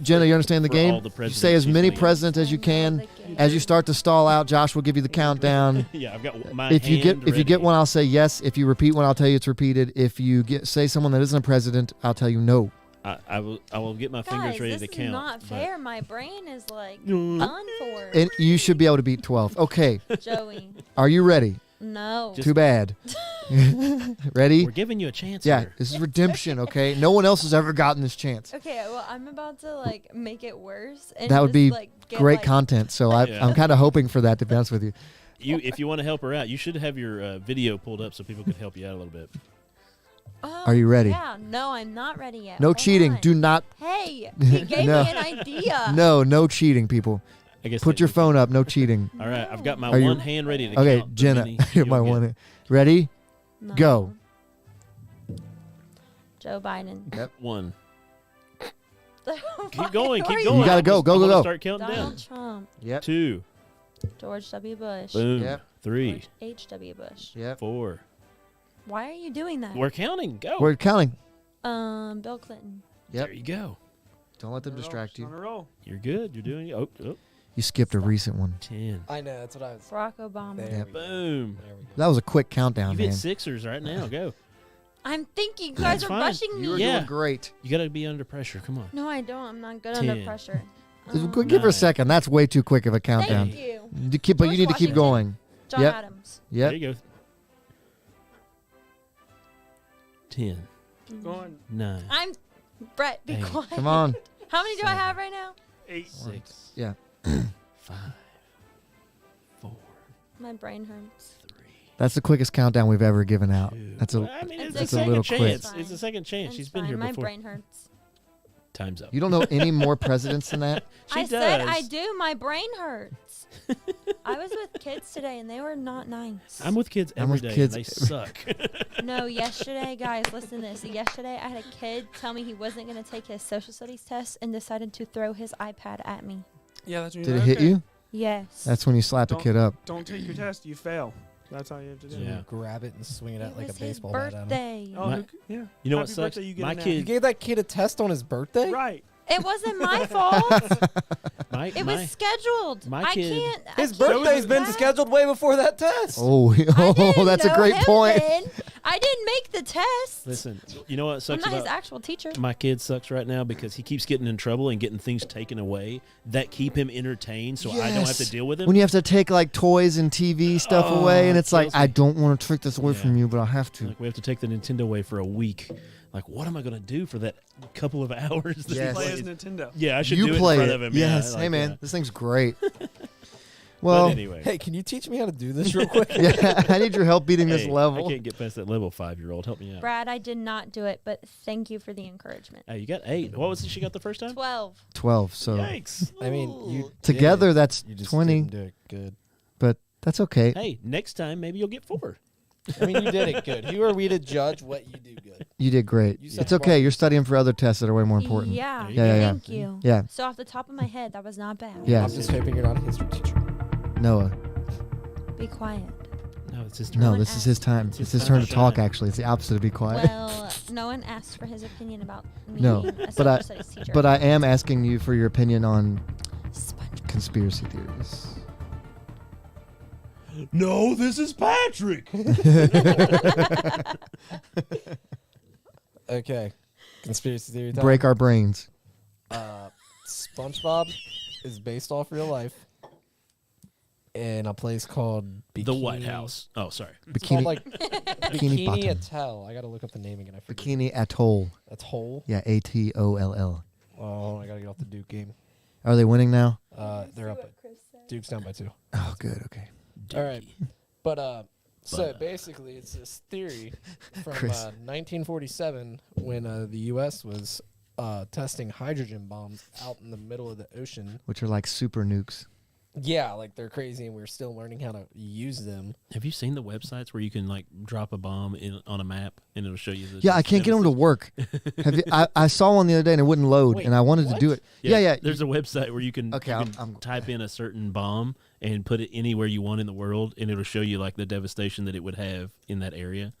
S1: Jenna, you understand the
S4: For
S1: game?
S4: all the
S1: You
S4: presidents
S1: say as
S4: she's
S1: many
S4: named.
S1: presidents as you can. As you start to stall out, Josh will give you the countdown.
S4: Yeah, I've got my
S1: If you
S4: hand
S1: get
S4: ready.
S1: one, I'll say yes. If you repeat one, I'll tell you it's repeated. If you say someone that isn't a president, I'll tell you no.
S4: I will get my fingers
S2: Guys,
S4: ready
S2: this
S4: to
S2: is
S4: count.
S2: not
S4: but-
S2: fair. My brain is like
S4: Mm.
S2: done for.
S1: And you should be able to beat 12. Okay,
S2: Joey,
S1: are you ready?
S2: no.
S4: Just-
S1: Too bad. Ready?
S4: We're giving you a chance
S1: Yeah,
S4: here.
S1: this is redemption, okay? No one else has ever gotten this chance.
S2: Okay, well, I'm about to like make it worse. And
S1: That would
S2: just,
S1: be
S2: like, get,
S1: Great
S2: like,
S1: content, so
S4: Yeah.
S1: I'm kind of hoping for that, to be honest with you.
S4: If you want to help her out, you should have your video pulled up so people could help you out a little bit.
S2: Oh,
S1: Are you ready?
S2: Yeah, no, I'm not ready yet.
S1: No
S2: Hold
S1: cheating.
S2: on.
S1: Do not.
S2: Hey, he gave
S1: No.
S2: me an idea.
S1: No cheating, people.
S4: I guess
S1: Put
S4: they
S1: your
S4: would-
S1: phone up. No cheating.
S4: All right, I've got my
S1: Are you-
S4: one hand ready to
S1: Okay,
S4: count. the
S1: Jenna,
S4: many
S1: my
S4: you'll get.
S1: one. Ready?
S2: No.
S1: Go.
S2: Joe Biden.
S4: One.
S2: Why
S4: Keep going.
S2: are
S4: Keep
S2: you-
S4: going.
S1: You gotta go, go,
S4: I'm
S1: go,
S4: gonna
S1: go.
S4: Start counting down.
S2: Donald Trump,
S1: Yep.
S4: 2.
S2: George W. Bush,
S4: Boom.
S1: Yep.
S4: 3.
S2: H.W. Bush.
S1: Yep.
S4: 4.
S2: Why are you doing that?
S4: We're counting. Go.
S1: We're counting.
S2: Bill Clinton.
S1: Yep.
S4: There you go.
S1: Don't let them
S3: On a roll,
S1: distract
S3: just on
S1: you.
S3: a roll.
S4: You're good. You're doing. Oh.
S1: You skipped a recent one.
S4: 10.
S5: I know, that's what I was.
S2: Barack Obama.
S5: There
S1: Yep.
S5: we go.
S4: Boom.
S5: There we go.
S1: That was a quick countdown,
S4: You've
S1: man.
S4: hit Sixers right now. Go.
S2: I'm thinking you
S4: That's
S2: guys are
S4: fine.
S2: rushing me.
S1: You were
S4: Yeah.
S1: doing great.
S4: You got to be under pressure. Come on.
S2: No, I don't. I'm not good
S4: 10.
S2: under pressure.
S1: Give her a
S4: 9.
S1: second. That's way too quick of a countdown.
S2: Thank you.
S1: But you
S2: George
S1: need to keep
S2: Washington.
S1: going.
S2: John
S1: Yep.
S2: Adams.
S1: Yep.
S4: There you go. 10.
S3: Keep going.
S4: 9.
S2: I'm Brett. Be
S4: Hey.
S2: quiet.
S1: Come on.
S2: How many do I have right now?
S3: 8.
S4: 6.
S1: Yeah.
S4: 5. 4.
S2: My brain hurts.
S4: 3.
S1: That's the quickest countdown we've ever given out.
S4: 2.
S1: That's
S4: Well,
S1: a.
S4: I mean,
S2: It's
S4: it's a
S2: okay.
S1: a little
S4: second
S1: quick.
S4: chance. It's a second chance.
S2: It's
S4: She's been
S2: fine.
S4: here
S2: My
S4: before.
S2: brain hurts.
S4: Time's up.
S1: You don't know any more presidents than that?
S4: She
S2: I
S4: does.
S2: said I do. My brain hurts. I was with kids today and they were not nice.
S4: I'm with kids
S1: I'm
S4: every
S1: with
S4: day,
S1: kids
S4: and they suck.
S2: No, yesterday, guys, listen to this. Yesterday, I had a kid tell me he wasn't going to take his social studies test and decided to throw his iPad at me.
S3: Yeah, that's when
S1: Did
S3: you're
S1: it
S3: like,
S1: hit
S3: okay,
S1: you?
S2: Yes.
S1: That's when you slap the
S3: Don't-
S1: kid up.
S3: Don't take your test. You fail. That's all you have to do.
S4: Yeah.
S5: Grab it and swing it
S2: it
S5: at like a
S2: was his
S5: baseball bat at him.
S2: birthday.
S3: Oh,
S4: My-
S3: who c- yeah.
S4: You know what
S3: Happy
S4: sucks?
S3: birthday, you get
S4: My
S3: an app.
S5: You
S4: kid,
S5: gave that kid a test on his birthday?
S3: Right.
S2: It wasn't my fault.
S4: my,
S2: It
S4: my,
S2: was scheduled.
S4: my
S2: I
S4: kid-
S2: can't. I
S5: His
S2: can't
S5: birthday's
S2: do
S5: been
S2: that.
S5: scheduled way before that test.
S1: Oh,
S2: I didn't
S1: that's a
S2: know
S1: great
S2: him
S1: point.
S2: then. I didn't make the test.
S4: listen, you know what
S2: I'm
S4: sucks
S2: not his
S4: about
S2: actual teacher.
S4: my kid sucks right now because he keeps getting in trouble and getting things taken away that keep him entertained, so I don't have to
S1: Yes.
S4: deal with him.
S1: When you have to take like toys and TV stuff
S4: Oh,
S1: away, and it's like,
S4: kills me.
S1: I don't want to take this away
S4: Yeah.
S1: from you, but I have to.
S4: Like we have to take the Nintendo away for a week. Like, what am I going to do for that couple of hours? That he
S1: Yes.
S3: Play as
S4: plays?
S3: Nintendo.
S4: Yeah, I should
S1: You
S4: do
S1: play
S4: it in front
S1: it.
S4: of him.
S1: Yes.
S4: Yeah,
S1: Hey,
S4: like
S1: man,
S4: that.
S1: this thing's great. Well,
S4: but anyway.
S5: Hey, can you teach me how to do this real quick?
S1: yeah, I need your help beating this
S4: Hey,
S1: level.
S4: I can't get past that level 5-year-old. Help me out.
S2: Brad, I did not do it, but thank you for the encouragement.
S4: Hey, you got 8. What was it she got the first time?
S2: 12.
S1: 12. So
S4: Yikes.
S5: I mean, you
S1: together,
S5: did it.
S1: that's
S5: You just
S1: 20.
S5: didn't do it good.
S1: But that's okay.
S4: Hey, next time maybe you'll get 4.
S5: I mean, you did it good. Who are we to judge what you do good?
S1: You did great.
S5: You set
S1: It's
S5: the
S1: okay.
S5: bar.
S1: You're studying for other tests that are way more important.
S2: Yeah.
S4: There you
S1: go. Yeah, yeah,
S2: Thank you.
S1: Yeah.
S2: So off the top of my head, that was not bad.
S1: Yeah.
S5: I'm just hoping you're not a history teacher.
S1: Noah.
S2: Be quiet.
S4: No, it's his turn.
S1: No,
S2: one
S1: this is
S2: asked.
S1: his time.
S4: It's
S1: It's
S4: his
S1: his turn
S4: time
S1: to
S4: to
S1: talk,
S4: shine.
S1: actually. It's the opposite of be quiet.
S2: Well, no one asked for his opinion about me
S1: No,
S2: being a
S1: but I-
S2: social studies teacher.
S1: But I am asking you for your opinion on
S2: SpongeBob.
S1: conspiracy theories.
S4: No, this is Patrick.
S5: Okay. Conspiracy theory time.
S1: Break our brains.
S5: SpongeBob is based off real life in a place called Bikini.
S4: The White House. Oh, sorry.
S5: It's called
S1: Bikini,
S5: like
S1: Bikini
S5: Bikini
S1: Bottom.
S5: Atoll. I gotta look up the naming and I forget.
S1: Bikini Atoll.
S5: Atoll.
S1: Yeah, Atoll.
S5: Oh, I gotta get off the Duke game.
S1: Are they winning now?
S5: They're up. Duke's down by 2.
S1: Oh, good. Okay.
S5: All right. But so
S4: But,
S5: basically, it's this theory from
S1: Chris.
S5: 1947 when the U.S. was testing hydrogen bombs out in the middle of the ocean.
S1: Which are like super nukes.
S5: Yeah, like they're crazy, and we're still learning how to use them.
S4: Have you seen the websites where you can like drop a bomb on a map and it'll show you the
S1: Yeah, I can't get them to work. Have you, I saw one the other day and it wouldn't load,
S5: Wait,
S1: and I wanted
S5: what?
S1: to do it. Yeah.
S4: There's a website where you can,
S1: Okay,
S4: you
S1: I'm-
S4: can
S1: I'm-
S4: type in a certain bomb and put it anywhere you want in the world, and it'll show you like the devastation that it would have in that area.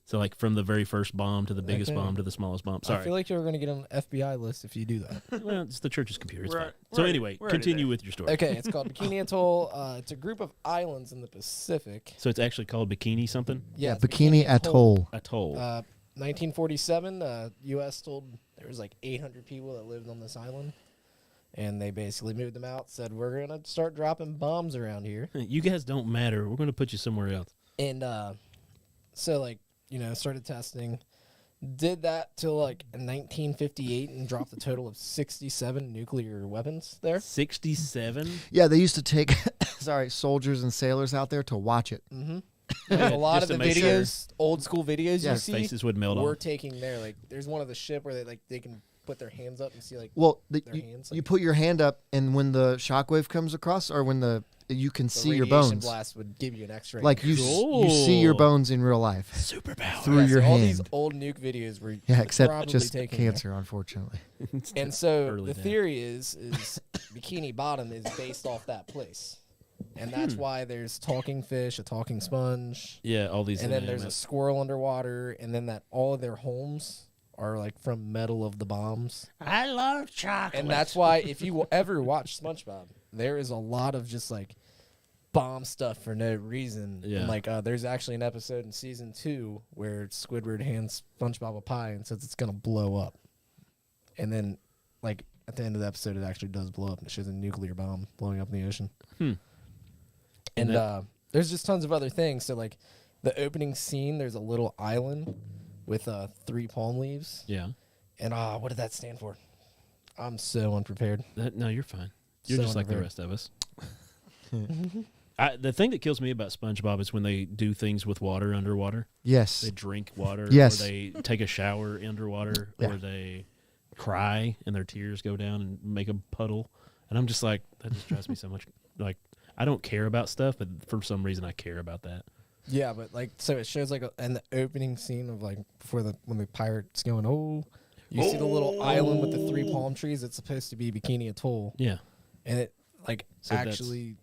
S4: So like from the very first bomb to the biggest
S5: Okay.
S4: bomb to the smallest bomb.
S5: I
S4: Sorry,
S5: feel like you're going to get on the FBI list if you do that.
S4: well, it's the church's computer. It's
S3: We're-
S4: fine.
S3: we're
S4: So
S3: already-
S4: anyway,
S3: we're already
S4: continue
S3: there.
S4: with your story.
S5: Okay, it's called Bikini Atoll. It's a group of islands in the Pacific.
S4: So it's actually called Bikini something?
S5: Yeah, it's
S1: Bikini Atoll.
S4: Atoll.
S5: 1947, U.S. told there was like 800 people that lived on this island, and they basically moved them out. Said we're gonna start dropping bombs around here,
S4: You guys don't matter. We're going to put you somewhere else.
S5: and so like started testing. Did that till like 1958 and dropped a total of 67 nuclear weapons there.
S4: 67?
S1: Yeah, they used to take, soldiers and sailors out there to watch it.
S5: Mm-hmm. A lot
S4: Just
S5: of the
S4: to make sure.
S5: videos, old school videos
S1: Yeah,
S5: you see,
S4: Faces would melt
S5: we're
S4: off.
S5: taking there. Like, there's one of the ship where they can put their hands up and see like
S1: Well,
S5: their
S1: you,
S5: hands.
S1: you put your hand up, and when the shockwave comes across, or when you can
S5: the
S1: see your
S5: radiation
S1: bones.
S5: blast would give you an X-ray.
S1: Like you see your
S4: Cool.
S1: bones in real life
S4: Superpower.
S1: through
S5: Yeah,
S1: your
S5: so all
S1: hand.
S5: these old nuke videos were
S1: Yeah, except
S5: probably
S1: just
S5: taken
S1: cancer, unfortunately.
S5: And so
S4: Early
S5: the
S4: death.
S5: theory is Bikini Bottom is based off that place, and that's why there's talking fish, a talking sponge,
S4: Yeah, all these
S5: and then there's a
S4: inanimate-
S5: squirrel underwater, and then that all of their homes are like from metal of the bombs.
S4: I love chocolate.
S5: And that's why if you ever watch SpongeBob, there is a lot of just like bomb stuff for no reason.
S4: Yeah.
S5: And like there's actually an episode in season 2 where Squidward hands SpongeBob a pie and says it's gonna blow up. And then like at the end of the episode it actually does blow up and it shows a nuclear bomb blowing up in the ocean.
S4: And
S5: And
S4: that-
S5: there's just tons of other things. So like the opening scene, there's a little island with 3 palm leaves.
S4: Yeah.
S5: And what did that stand for? I'm so unprepared.
S4: No, you're fine. You're
S5: So
S4: just like the
S5: unprepared.
S4: rest of us. The thing that kills me about SpongeBob is when they do things with water underwater.
S1: Yes.
S4: They drink water,
S1: Yes.
S4: or they take a shower underwater,
S1: Yeah.
S4: or they cry and their tears go down and make a puddle. And I'm just like, that just drives me so much. Like, I don't care about stuff, but for some reason I care about that.
S5: Yeah, but like, so it shows like in the opening scene of like when the pirate's going, you see the little island with the 3 palm trees. It's supposed to be Bikini Atoll,
S4: Yeah.
S5: and it like
S4: So that's
S5: actually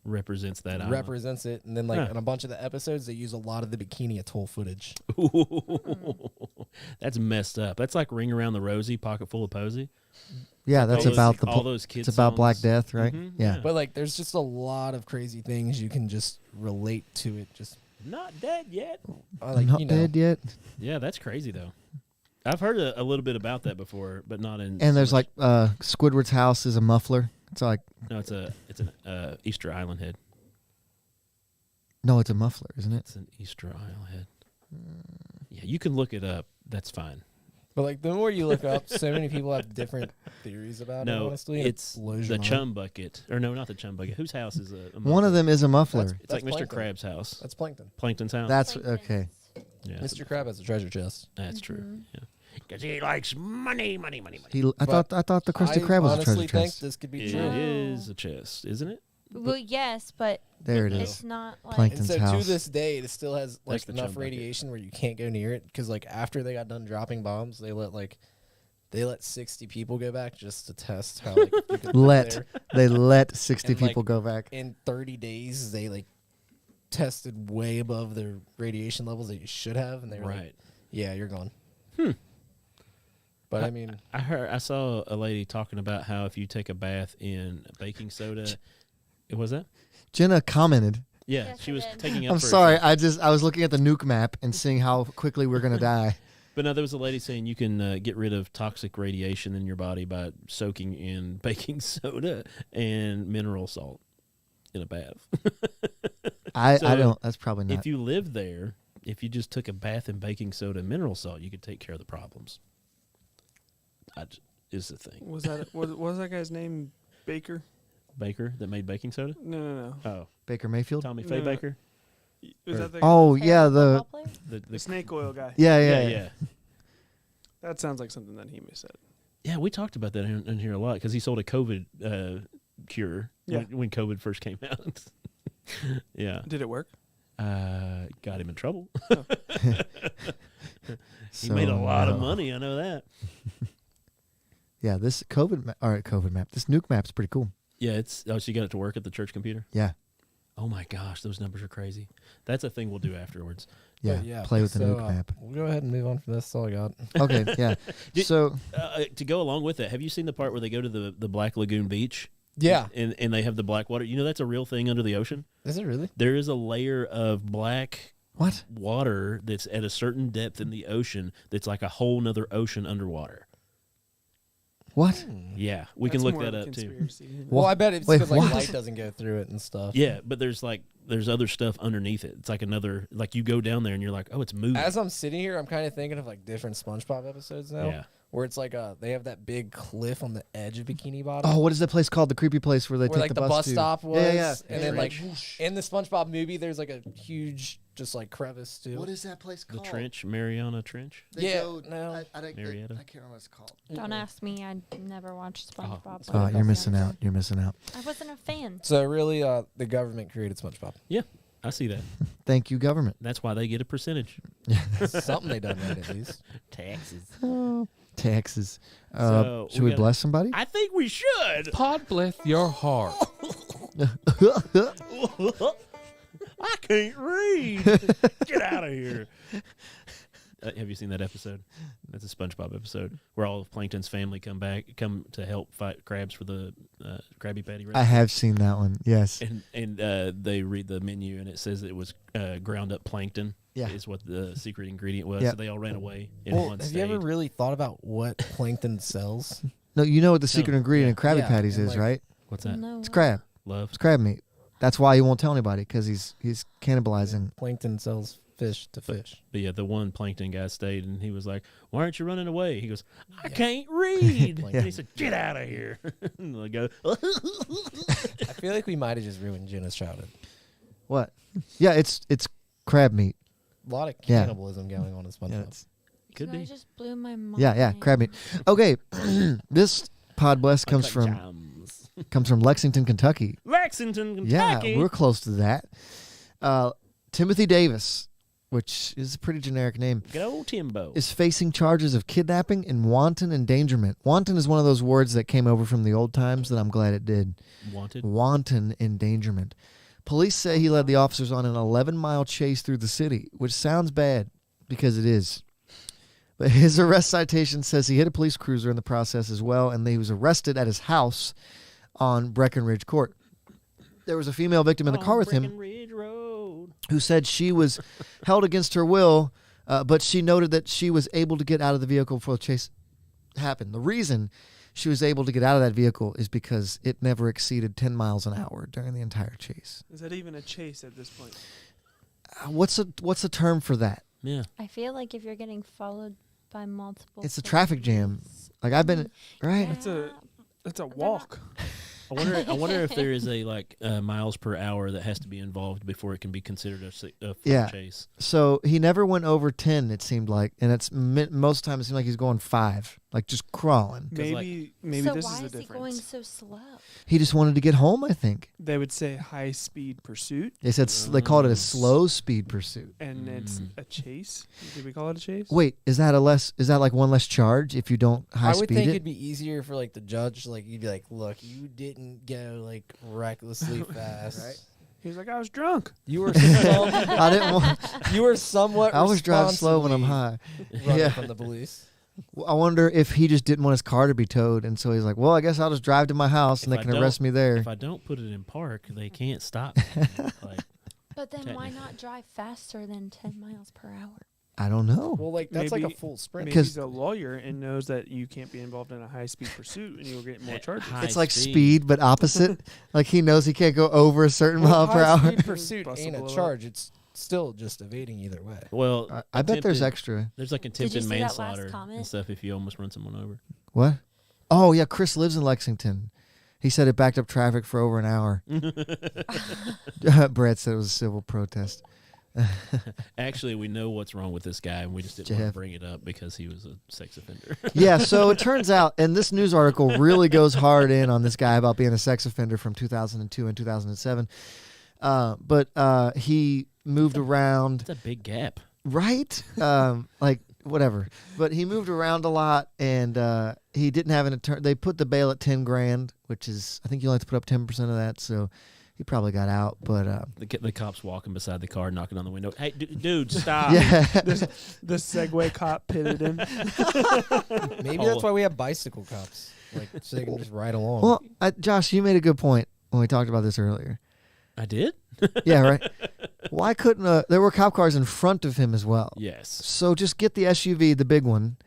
S4: Represents that island.
S5: represents it. And then like
S4: Huh.
S5: in a bunch of the episodes, they use a lot of the Bikini Atoll footage.
S4: That's messed up. That's like Ring Around the Rosie, Pocket Full of Posy.
S1: Yeah,
S4: All
S1: that's
S4: those-
S1: about
S4: all those kids.
S1: it's about Black
S4: songs.
S1: Death, right?
S4: Mhm,
S1: Yeah.
S5: But like, there's just a lot of crazy things you can just relate to it. Just
S4: Not dead yet.
S5: like
S1: Not
S5: you know,
S1: dead yet.
S4: Yeah, that's crazy though. I've heard a little bit about that before, but not in.
S1: And
S4: so
S1: there's
S4: much-
S1: like Squidward's house is a muffler. It's like
S4: no, it's an Easter Island head.
S1: no, it's a muffler, isn't it?
S4: It's an Easter Island head. Yeah, you can look it up. That's fine.
S5: But like the more you look up, so many people have different theories about it.
S4: No,
S5: Honestly,
S4: it's
S5: blows
S4: the
S5: your mind.
S4: chum bucket. Or no, not the chum bucket. Whose house is a
S1: One of them is a muffler.
S4: It's like Mr.
S5: Plankton.
S4: Krabs' house.
S5: That's Plankton.
S4: Plankton's house.
S1: That's okay.
S4: yeah,
S5: Mr. Crab has a treasure chest.
S4: That's true. Yeah. Because he likes money.
S1: I thought the Krusty Krab was a treasure
S5: honestly think
S1: chest.
S5: this could be
S4: It
S5: true.
S4: is a chest, isn't it?
S2: Well, yes, but
S1: There it
S2: it's
S1: is.
S2: not like
S1: Plankton.
S5: And so
S1: House.
S5: to this day, it still has like
S4: the chum
S5: enough
S4: bucket.
S5: radiation where you can't go near it. Because like after they got done dropping bombs, they let 60 people go back just to test how like you could live there.
S1: They let 60
S5: And, like,
S1: people go back.
S5: In 30 days, they like tested way above their radiation levels that you should have, and they were like,
S4: Right.
S5: "Yeah, you're gone." But I mean,
S4: I saw a lady talking about how if you take a bath in baking soda, was that?
S1: Jenna commented.
S4: Yeah,
S2: Yes,
S4: she
S2: I
S4: was
S2: did.
S4: taking up.
S1: I'm
S4: for
S1: sorry.
S4: herself.
S1: I was looking at the nuke map and seeing how quickly we're gonna die.
S4: But no, there was a lady saying you can get rid of toxic radiation in your body by soaking in baking soda and mineral salt in a bath.
S1: I
S4: So,
S1: don't. That's probably not.
S4: If you live there, if you just took a bath in baking soda and mineral salt, you could take care of the problems. Is the thing.
S3: Was that guy's name Baker?
S4: Baker that made baking soda?
S3: No.
S4: Oh,
S1: Baker Mayfield.
S4: Tommy
S3: No,
S4: Faye
S3: no.
S4: Baker?
S3: Was
S4: Or-
S3: that the
S1: Oh yeah, the
S2: football player?
S4: The
S3: the snake oil guy?
S1: yeah.
S3: That sounds like something that he may said.
S4: Yeah, we talked about that in here a lot because he sold a COVID cure
S3: Yeah.
S4: when COVID first came out. Yeah.
S3: Did it work?
S4: Got him in trouble.
S3: Oh.
S4: He made a lot of
S1: no.
S4: money. I know that.
S1: Yeah, this COVID map. This nuke map's pretty cool.
S4: Yeah, so you got it to work at the church computer?
S1: Yeah,
S4: Oh my gosh, those numbers are crazy. That's a thing we'll do afterwards.
S1: yeah.
S5: but
S1: Play with the
S5: so,
S1: nuke map.
S5: We'll go ahead and move on from this. That's all I got.
S1: Okay, yeah.
S4: Did-
S1: So
S4: To go along with that, have you seen the part where they go to the Black Lagoon Beach?
S5: Yeah.
S4: And they have the black water? You know that's a real thing under the ocean?
S5: Is it really?
S4: There is a layer of black
S1: what?
S4: water that's at a certain depth in the ocean that's like a whole nother ocean underwater.
S1: What?
S4: Yeah, we can
S3: That's
S4: look
S3: more
S4: that
S3: of a
S4: up too.
S3: conspiracy.
S5: Well, I bet it's
S1: Wait,
S5: because like
S1: what?
S5: light doesn't go through it and stuff.
S4: Yeah, but there's other stuff underneath it. It's like another, like you go down there and you're like, oh, it's moving.
S5: As I'm sitting here, I'm kind of thinking of like different SpongeBob episodes now.
S4: Yeah.
S5: Where it's like they have that big cliff on the edge of Bikini Bottom.
S1: Oh, what is that place called? The creepy place where they
S5: where
S1: take
S5: like
S1: the bus to?
S5: stop was.
S1: Yeah.
S5: And then like in the SpongeBob movie, there's like a huge just like crevice too.
S1: What is that place
S4: The
S1: called?
S4: trench, Mariana Trench.
S1: They
S5: Yeah,
S1: go,
S5: no.
S4: Marietta.
S1: I can't remember what it's called.
S2: Don't ask me. I never watched SpongeBob.
S1: Oh, you're missing out. You're missing out.
S2: I wasn't a fan.
S5: So really, the government created SpongeBob.
S4: Yeah, I see that.
S1: Thank you, government.
S4: That's why they get a percentage.
S5: Something they done right at least.
S4: Taxes.
S1: Taxes.
S4: So,
S1: Should
S4: we
S1: we
S4: gotta-
S1: bless somebody?
S4: I think we should.
S6: Podbless your heart.
S4: I can't read. Get out of here. Have you seen that episode? That's a SpongeBob episode where all of Plankton's family come to help fight crabs for the Krabby Patty
S1: I
S4: recipe.
S1: have seen that one. Yes.
S4: And they read the menu and it says it was ground up plankton.
S1: Yeah.
S4: Is what the secret ingredient was.
S1: Yep.
S4: So they all ran away and
S5: Well,
S4: one
S5: have
S4: stayed.
S5: you ever really thought about what plankton sells?
S1: No, you know what the secret ingredient in Krabby
S5: Yeah,
S1: Patties
S5: and
S1: is,
S5: like-
S1: right?
S4: What's that?
S2: No.
S1: It's crab.
S4: Love.
S1: It's crab meat. That's why he won't tell anybody because he's cannibalizing.
S5: Plankton sells fish to fish.
S4: But yeah, the one plankton guy stayed and he was like, "Why aren't you running away?" He goes, "I can't read."
S5: Yeah.
S4: And he said, "Get out of here." And I go,
S5: I feel like we might have just ruined Jenna's childhood.
S1: What? Yeah, it's crab meat.
S5: A lot of
S1: Yeah.
S5: cannibalism going on in SpongeBob.
S1: Yeah, it's,
S4: Could
S2: You guys
S4: be.
S2: just blew my mind.
S1: yeah, crab meat. Okay, this Podbless comes from Lexington, Kentucky.
S4: Lexington,
S1: Yeah,
S4: Kentucky.
S1: we're close to that. Timothy Davis, which is a pretty generic name,
S4: Good old Timbo.
S1: is facing charges of kidnapping and wanton endangerment. Wanton is one of those words that came over from the old times that I'm glad it did.
S4: Wanted.
S1: Wanton endangerment. Police say he led the officers on an 11-mile chase through the city, which sounds bad because it is. But his arrest citation says he hit a police cruiser in the process as well, and he was arrested at his house on Breckenridge Court. There was a female victim in the car with him
S4: Breckenridge Road.
S1: who said she was held against her will, but she noted that she was able to get out of the vehicle before the chase happened. The reason she was able to get out of that vehicle is because it never exceeded 10 miles an hour during the entire chase.
S3: Is that even a chase at this point?
S1: What's the term for that?
S4: Yeah.
S2: I feel like if you're getting followed by multiple.
S1: It's a traffic jam.
S2: police.
S1: Like I've been right.
S2: Yeah.
S3: That's a
S2: not-
S3: walk.
S4: I wonder if there is a miles per hour that has to be involved before it can be considered a full
S1: Yeah.
S4: chase.
S1: So he never went over 10. It seemed like, and it's most times it seemed like he's going 5, like just crawling.
S3: Maybe
S2: So
S3: this
S2: why
S3: is the
S2: is he going
S3: difference.
S2: so slow?
S1: He just wanted to get home. I think
S3: They would say high speed pursuit,
S1: they said they called it a slow speed pursuit.
S3: and it's a chase. Did we call it a chase?
S1: Wait, is that like one less charge if you don't high
S5: I would
S1: speed
S5: think
S1: it?
S5: it'd be easier for like the judge, like you'd be like, look, you didn't go like recklessly fast.
S1: Right.
S3: He's like, I was drunk.
S5: You were
S1: I didn't want.
S5: you were somewhat.
S1: I always drive slow when I'm
S5: responsibly
S1: high.
S5: running
S1: Yeah.
S5: from the police.
S1: I wonder if he just didn't want his car to be towed, and so he's like, "Well, I guess I'll just drive to my house, and
S4: If
S1: they
S4: I
S1: can
S4: don't-
S1: arrest me there."
S4: If I don't put it in park, they can't stop me. Like,
S2: But then why
S4: Technically.
S2: not drive faster than 10 miles per hour?
S1: I don't know.
S5: Well, like that's like
S3: Maybe-
S5: a full sprint.
S3: Maybe
S1: 'Cause-
S3: he's a lawyer and knows that you can't be involved in a high speed pursuit, and you'll get more
S4: At
S3: charges.
S4: high
S1: It's like
S4: speed.
S1: speed, but opposite. Like he knows he can't go over a certain mile per hour.
S5: High-speed pursuit
S3: Bust a
S5: ain't a
S3: blow up.
S5: charge. It's still just evading either way.
S4: Well,
S1: I bet there's
S4: attempted-
S1: extra.
S4: There's like
S2: you
S4: attempted
S2: see that last
S4: manslaughter
S2: comment?
S4: and stuff if you almost run someone over.
S1: What? Oh yeah, Chris lives in Lexington. He said it backed up traffic for over an hour. Brett said it was a civil protest.
S4: Actually, we know what's wrong with this guy, and we just didn't want
S1: Jeff.
S4: to bring it up because he was a sex offender.
S1: Yeah, so it turns out, and this news article really goes hard in on this guy about being a sex offender from 2002 and 2007. But he moved around,
S4: It's a big gap.
S1: right? Like whatever. But he moved around a lot, and he didn't have an attorney. They put the bail at $10,000, which is I think you only have to put up 10% of that. So he probably got out. But
S4: The cops walking beside the car, knocking on the window. Hey, dude, stop!
S1: yeah,
S3: The Segway cop pitted him.
S5: Maybe
S4: Oh.
S5: that's why we have bicycle cops, like so they can just ride along.
S1: well, Josh, you made a good point when we talked about this earlier.
S4: I did.
S1: Yeah, right. Why couldn't there were cop cars in front of him as well?
S4: Yes,
S1: So just get the SUV, the big one,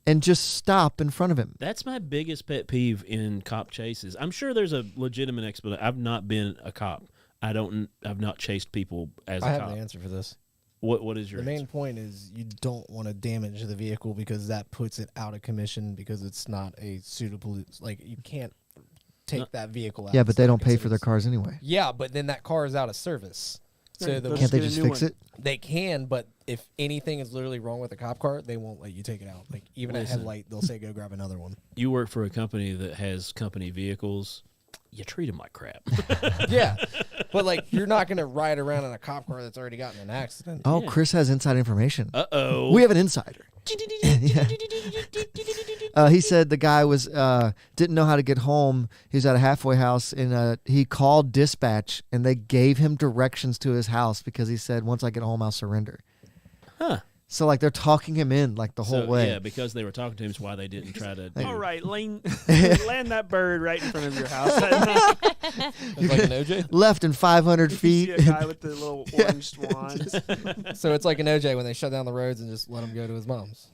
S1: and just stop in front of him.
S4: that's my biggest pet peeve in cop chases. I'm sure there's a legitimate explanation. I've not been a cop. I've not chased people as
S5: I
S4: a
S5: have
S4: cop.
S5: the answer for this.
S4: What is your
S5: The main
S4: answer?
S5: point is you don't want to damage the vehicle because that puts it out of commission because it's not a suitable. Like you can't take
S4: No.
S5: that vehicle out.
S1: Yeah, but they
S5: It's not
S1: don't pay for their
S5: considered-
S1: cars anyway.
S5: Yeah, but then that car is out of service. So
S3: Right,
S5: the,
S3: they'll
S1: Can't they
S3: get a
S1: just
S3: new
S1: fix
S3: one.
S1: it?
S5: they can, but if anything is literally wrong with a cop car, they won't let you take it out. Like even a
S4: Listen.
S5: headlight, they'll say go grab another one.
S4: You work for a company that has company vehicles. You treat them like crap.
S5: Yeah, but like you're not gonna ride around in a cop car that's already gotten an accident.
S1: Oh,
S4: Yeah.
S1: Chris has inside information.
S4: Uh-oh.
S1: We have an insider. He said the guy was didn't know how to get home. He was at a halfway house, and he called dispatch, and they gave him directions to his house because he said, "Once I get home, I'll surrender."
S4: Huh.
S1: So like they're talking him in like the whole
S4: So,
S1: way.
S4: Yeah, because they were talking to him is why they didn't try to do
S3: All right, land that bird right in front of your house.
S5: It's like an OJ.
S1: Left in 500
S3: You
S1: feet.
S3: see a guy with the little orange swans.
S5: So it's like an OJ when they shut down the roads and just let him go to his mom's.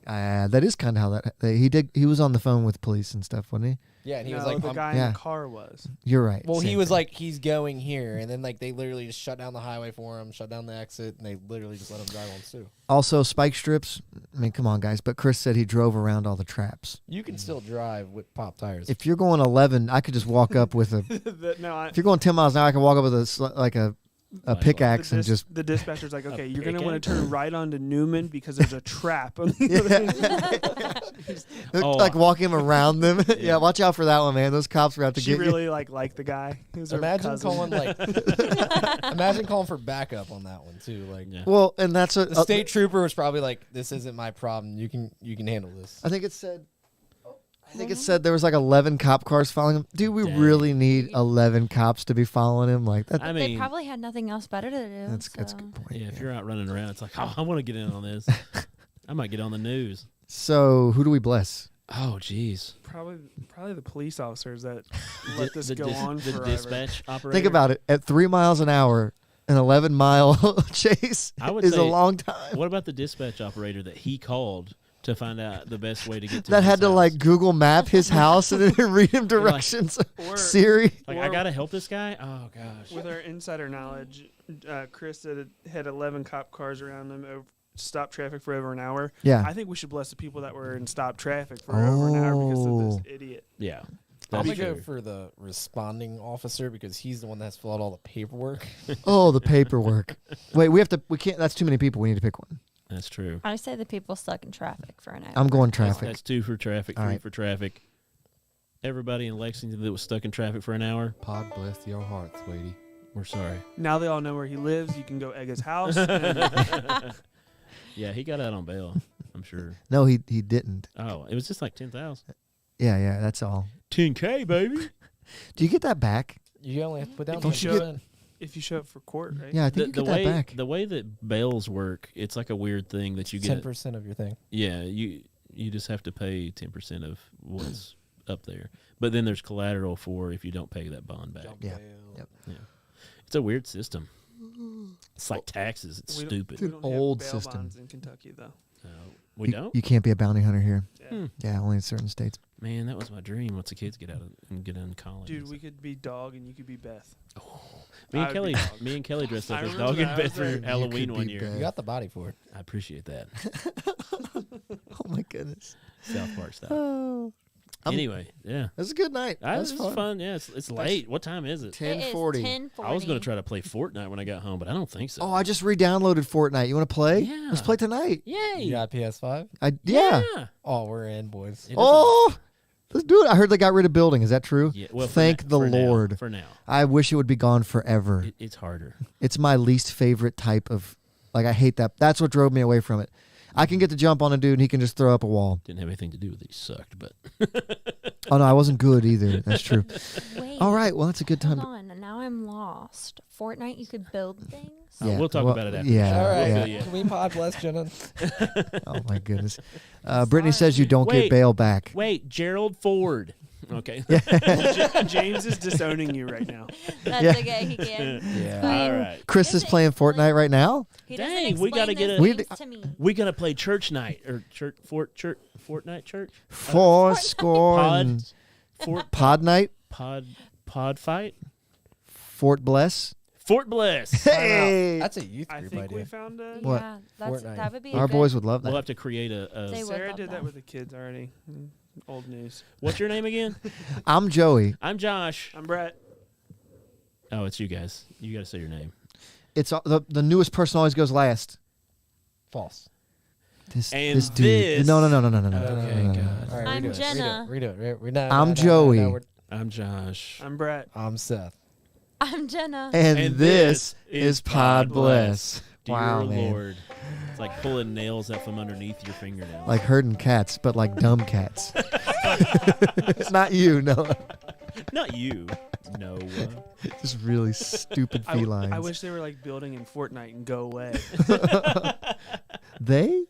S1: That is kind of how that he was on the phone with police and stuff, wasn't he?
S5: Yeah, and he
S3: No,
S5: was like,
S3: the guy
S1: yeah.
S3: in the car was.
S1: You're right.
S5: well, he
S1: Same
S5: was
S1: thing.
S5: like, he's going here, and then like they literally just shut down the highway for him, shut down the exit, and they literally just let him drive on too.
S1: Also spike strips. I mean, come on, guys. But Chris said he drove around all the traps.
S5: You can still drive with pop tires.
S1: If you're going 11, I could just walk up with a. If you're going 10 miles an hour, I can walk up with a
S4: Like
S1: pickaxe and just.
S3: the dispatcher's like, okay, you're gonna want to
S4: pickaxe?
S3: turn right onto Newman because there's a trap on the other
S4: Oh.
S1: Like walking him around them. yeah.
S4: Yeah.
S1: Watch out for that one, man. Those cops are out to
S3: She
S1: get
S3: really liked the guy. He was her
S5: imagine
S3: cousin.
S5: calling like, imagine calling for backup on that one too. Like
S4: Yeah.
S1: you. Well, and that's what.
S5: the state trooper was probably like, "This isn't my problem. You can handle this."
S1: I think it said. I think it said there was like 11 cop cars following him. Do we
S4: Dang.
S1: really need 11 cops to be following him like that?
S4: I
S2: They
S4: mean,
S2: probably had nothing else better to do.
S1: That's a
S2: so.
S1: good point.
S4: yeah, if you're out running around, it's like, oh, I want to get in on this. I might get on the news.
S1: So who do we bless?
S4: Oh, jeez.
S3: Probably the police officers that let this go on
S4: the
S3: forever.
S4: dispatch operator.
S1: Think about it. At 3 miles an hour, an 11-mile chase
S4: I would
S1: is a
S4: say-
S1: long time.
S4: What about the dispatch operator that he called to find out the best way to get to
S1: That
S4: his
S1: had to
S4: house?
S1: like Google map his house and then read him directions.
S3: Or-
S1: Siri.
S4: Like,
S3: Or-
S4: I gotta help this guy. Oh gosh.
S3: With our insider knowledge, Chris said it had 11 cop cars around him stop traffic for over an hour.
S1: Yeah.
S3: I think we should bless the people that were in stop traffic for over an hour because of
S1: Oh.
S3: this idiot.
S4: Yeah.
S5: I'll
S4: That's
S5: go
S4: true.
S5: for the responding officer because he's the one that has to fill out all the paperwork.
S1: Oh, the paperwork. Wait, we can't. That's too many people. We need to pick one.
S4: That's true.
S2: I say the people stuck in traffic for an hour.
S1: I'm going
S4: That's,
S1: traffic.
S4: that's 2 for traffic,
S1: All
S4: 3
S1: right.
S4: for traffic. Everybody in Lexington that was stuck in traffic for an hour,
S6: Pod bless your heart, sweetie.
S4: we're sorry.
S3: Now they all know where he lives. You can go egg his house. and
S4: Yeah, he got out on bail, I'm sure.
S1: No, he didn't.
S4: Oh, it was just like 10,000.
S1: Yeah, that's all.
S4: 10K, baby.
S1: Do you get that back?
S5: You only have to put down
S3: Don't you
S5: 10%.
S3: if you show up for court, right?
S1: Yeah, I think you get that back.
S4: The way that bails work, it's like a weird thing that you get.
S5: 10% of your thing.
S4: Yeah, you just have to pay 10% of what's up there. But then there's collateral for if you don't pay that bond back.
S1: Yeah. Yep.
S4: Yeah. It's a weird system. It's like taxes. It's
S3: We don't-
S4: stupid.
S3: We
S1: an
S3: don't have
S1: old
S3: bail
S1: system.
S3: bonds in Kentucky, though.
S4: We
S1: You-
S4: don't?
S1: You can't be a bounty hunter here.
S3: Yeah.
S4: Hmm.
S1: Yeah, only in certain states.
S4: Man, that was my dream once the kids get out and get in college.
S3: Dude, we could be Dog and you could be Beth.
S4: me and
S3: I'd
S4: Kelly
S3: be Dog.
S4: me and Kelly dressed up
S3: I
S4: as
S3: remember
S4: dog and
S3: that. I
S4: bed
S3: was
S4: for
S3: like,
S4: Halloween
S1: could
S4: one
S1: be
S4: year.
S1: Beth.
S5: You got the body for it.
S4: I appreciate that.
S1: Oh my goodness.
S4: South Park style.
S1: Oh,
S4: Anyway, yeah.
S1: it was a good night. That
S4: This
S1: was
S4: is fun. Yeah, it's late. What time is it?
S1: 10:40.
S2: 10:40.
S4: I was going to try to play Fortnite when I got home, but I don't think so.
S1: Oh, I just re-downloaded Fortnite. You want to play?
S4: Yeah.
S1: Let's play tonight.
S4: Yay!
S5: You got PS5?
S1: Yeah.
S5: Oh, we're in, boys.
S4: It
S1: Oh, let's do it. I heard they got rid of building. Is that true?
S4: Yeah, well,
S1: Thank the
S4: for now-
S1: Lord.
S4: For now,
S1: I wish it would be gone forever.
S4: it's harder.
S1: It's my least favorite type of, like, I hate that. That's what drove me away from it. I can get to jump on a dude and he can just throw up a wall.
S4: Didn't have anything to do with it. He sucked, but
S1: Oh, no, I wasn't good either. That's true.
S2: Wait.
S1: All right, well, that's a good time.
S2: Hold on. Now I'm lost. Fortnite, you could build things.
S1: Yeah,
S4: we'll talk
S1: well,
S4: about it after.
S1: yeah,
S5: All right.
S1: yeah.
S4: We'll fill
S5: Can we pod bless Jenna?
S1: Oh, my goodness. Brittany says you don't
S4: Wait.
S1: get bail back.
S4: Wait, Gerald Ford. Okay.
S3: James is disowning you right now.
S2: That's
S1: Yeah.
S2: okay. He can.
S5: Yeah.
S4: All right.
S1: Chris is
S2: Doesn't
S1: playing
S2: explain-
S1: Fortnite right now.
S2: He doesn't
S4: Dang, we gotta
S2: explain
S4: get
S2: those
S1: a-
S2: games to me.
S4: We gotta play church night or Fortnite church
S1: Four score
S4: pod
S1: and
S4: Fort
S1: pod night.
S4: pod fight
S1: Fort Bless.
S4: Fort Bless.
S1: Hey,
S5: That's a youth
S3: I
S5: group
S3: think we
S5: idea.
S3: found a.
S1: What?
S2: Yeah,
S5: Fortnite.
S2: that would be
S1: our
S2: a good,
S1: boys would love
S4: We'll
S1: that.
S4: have to create
S2: They
S4: a.
S2: would
S3: Sarah
S2: love
S3: did that
S2: that.
S3: with the kids already. Old news.
S4: What's your name again?
S1: I'm Joey.
S4: I'm Josh.
S3: I'm Brett.
S4: Oh, it's you guys. You gotta say your name.
S1: It's the newest person always goes last.
S5: False.
S4: And
S1: this dude.
S4: this-
S1: No.
S5: Okay,
S1: no.
S5: God. All right,
S2: I'm
S5: redo it.
S2: Jenna.
S5: Redo it. Redo it.
S1: I'm Joey.
S5: we're-
S4: I'm Josh.
S3: I'm Brett.
S5: I'm Seth.
S2: I'm Jenna.
S1: And this is Pod Bless.
S4: Dear
S1: Wow, man.
S4: Lord. It's like pulling nails out from underneath your fingernails.
S1: Like herding cats, but like dumb cats. Not you, no.
S4: Not you. No.
S1: Just really stupid felines.
S3: I wish they were like building in Fortnite and go away.
S1: They?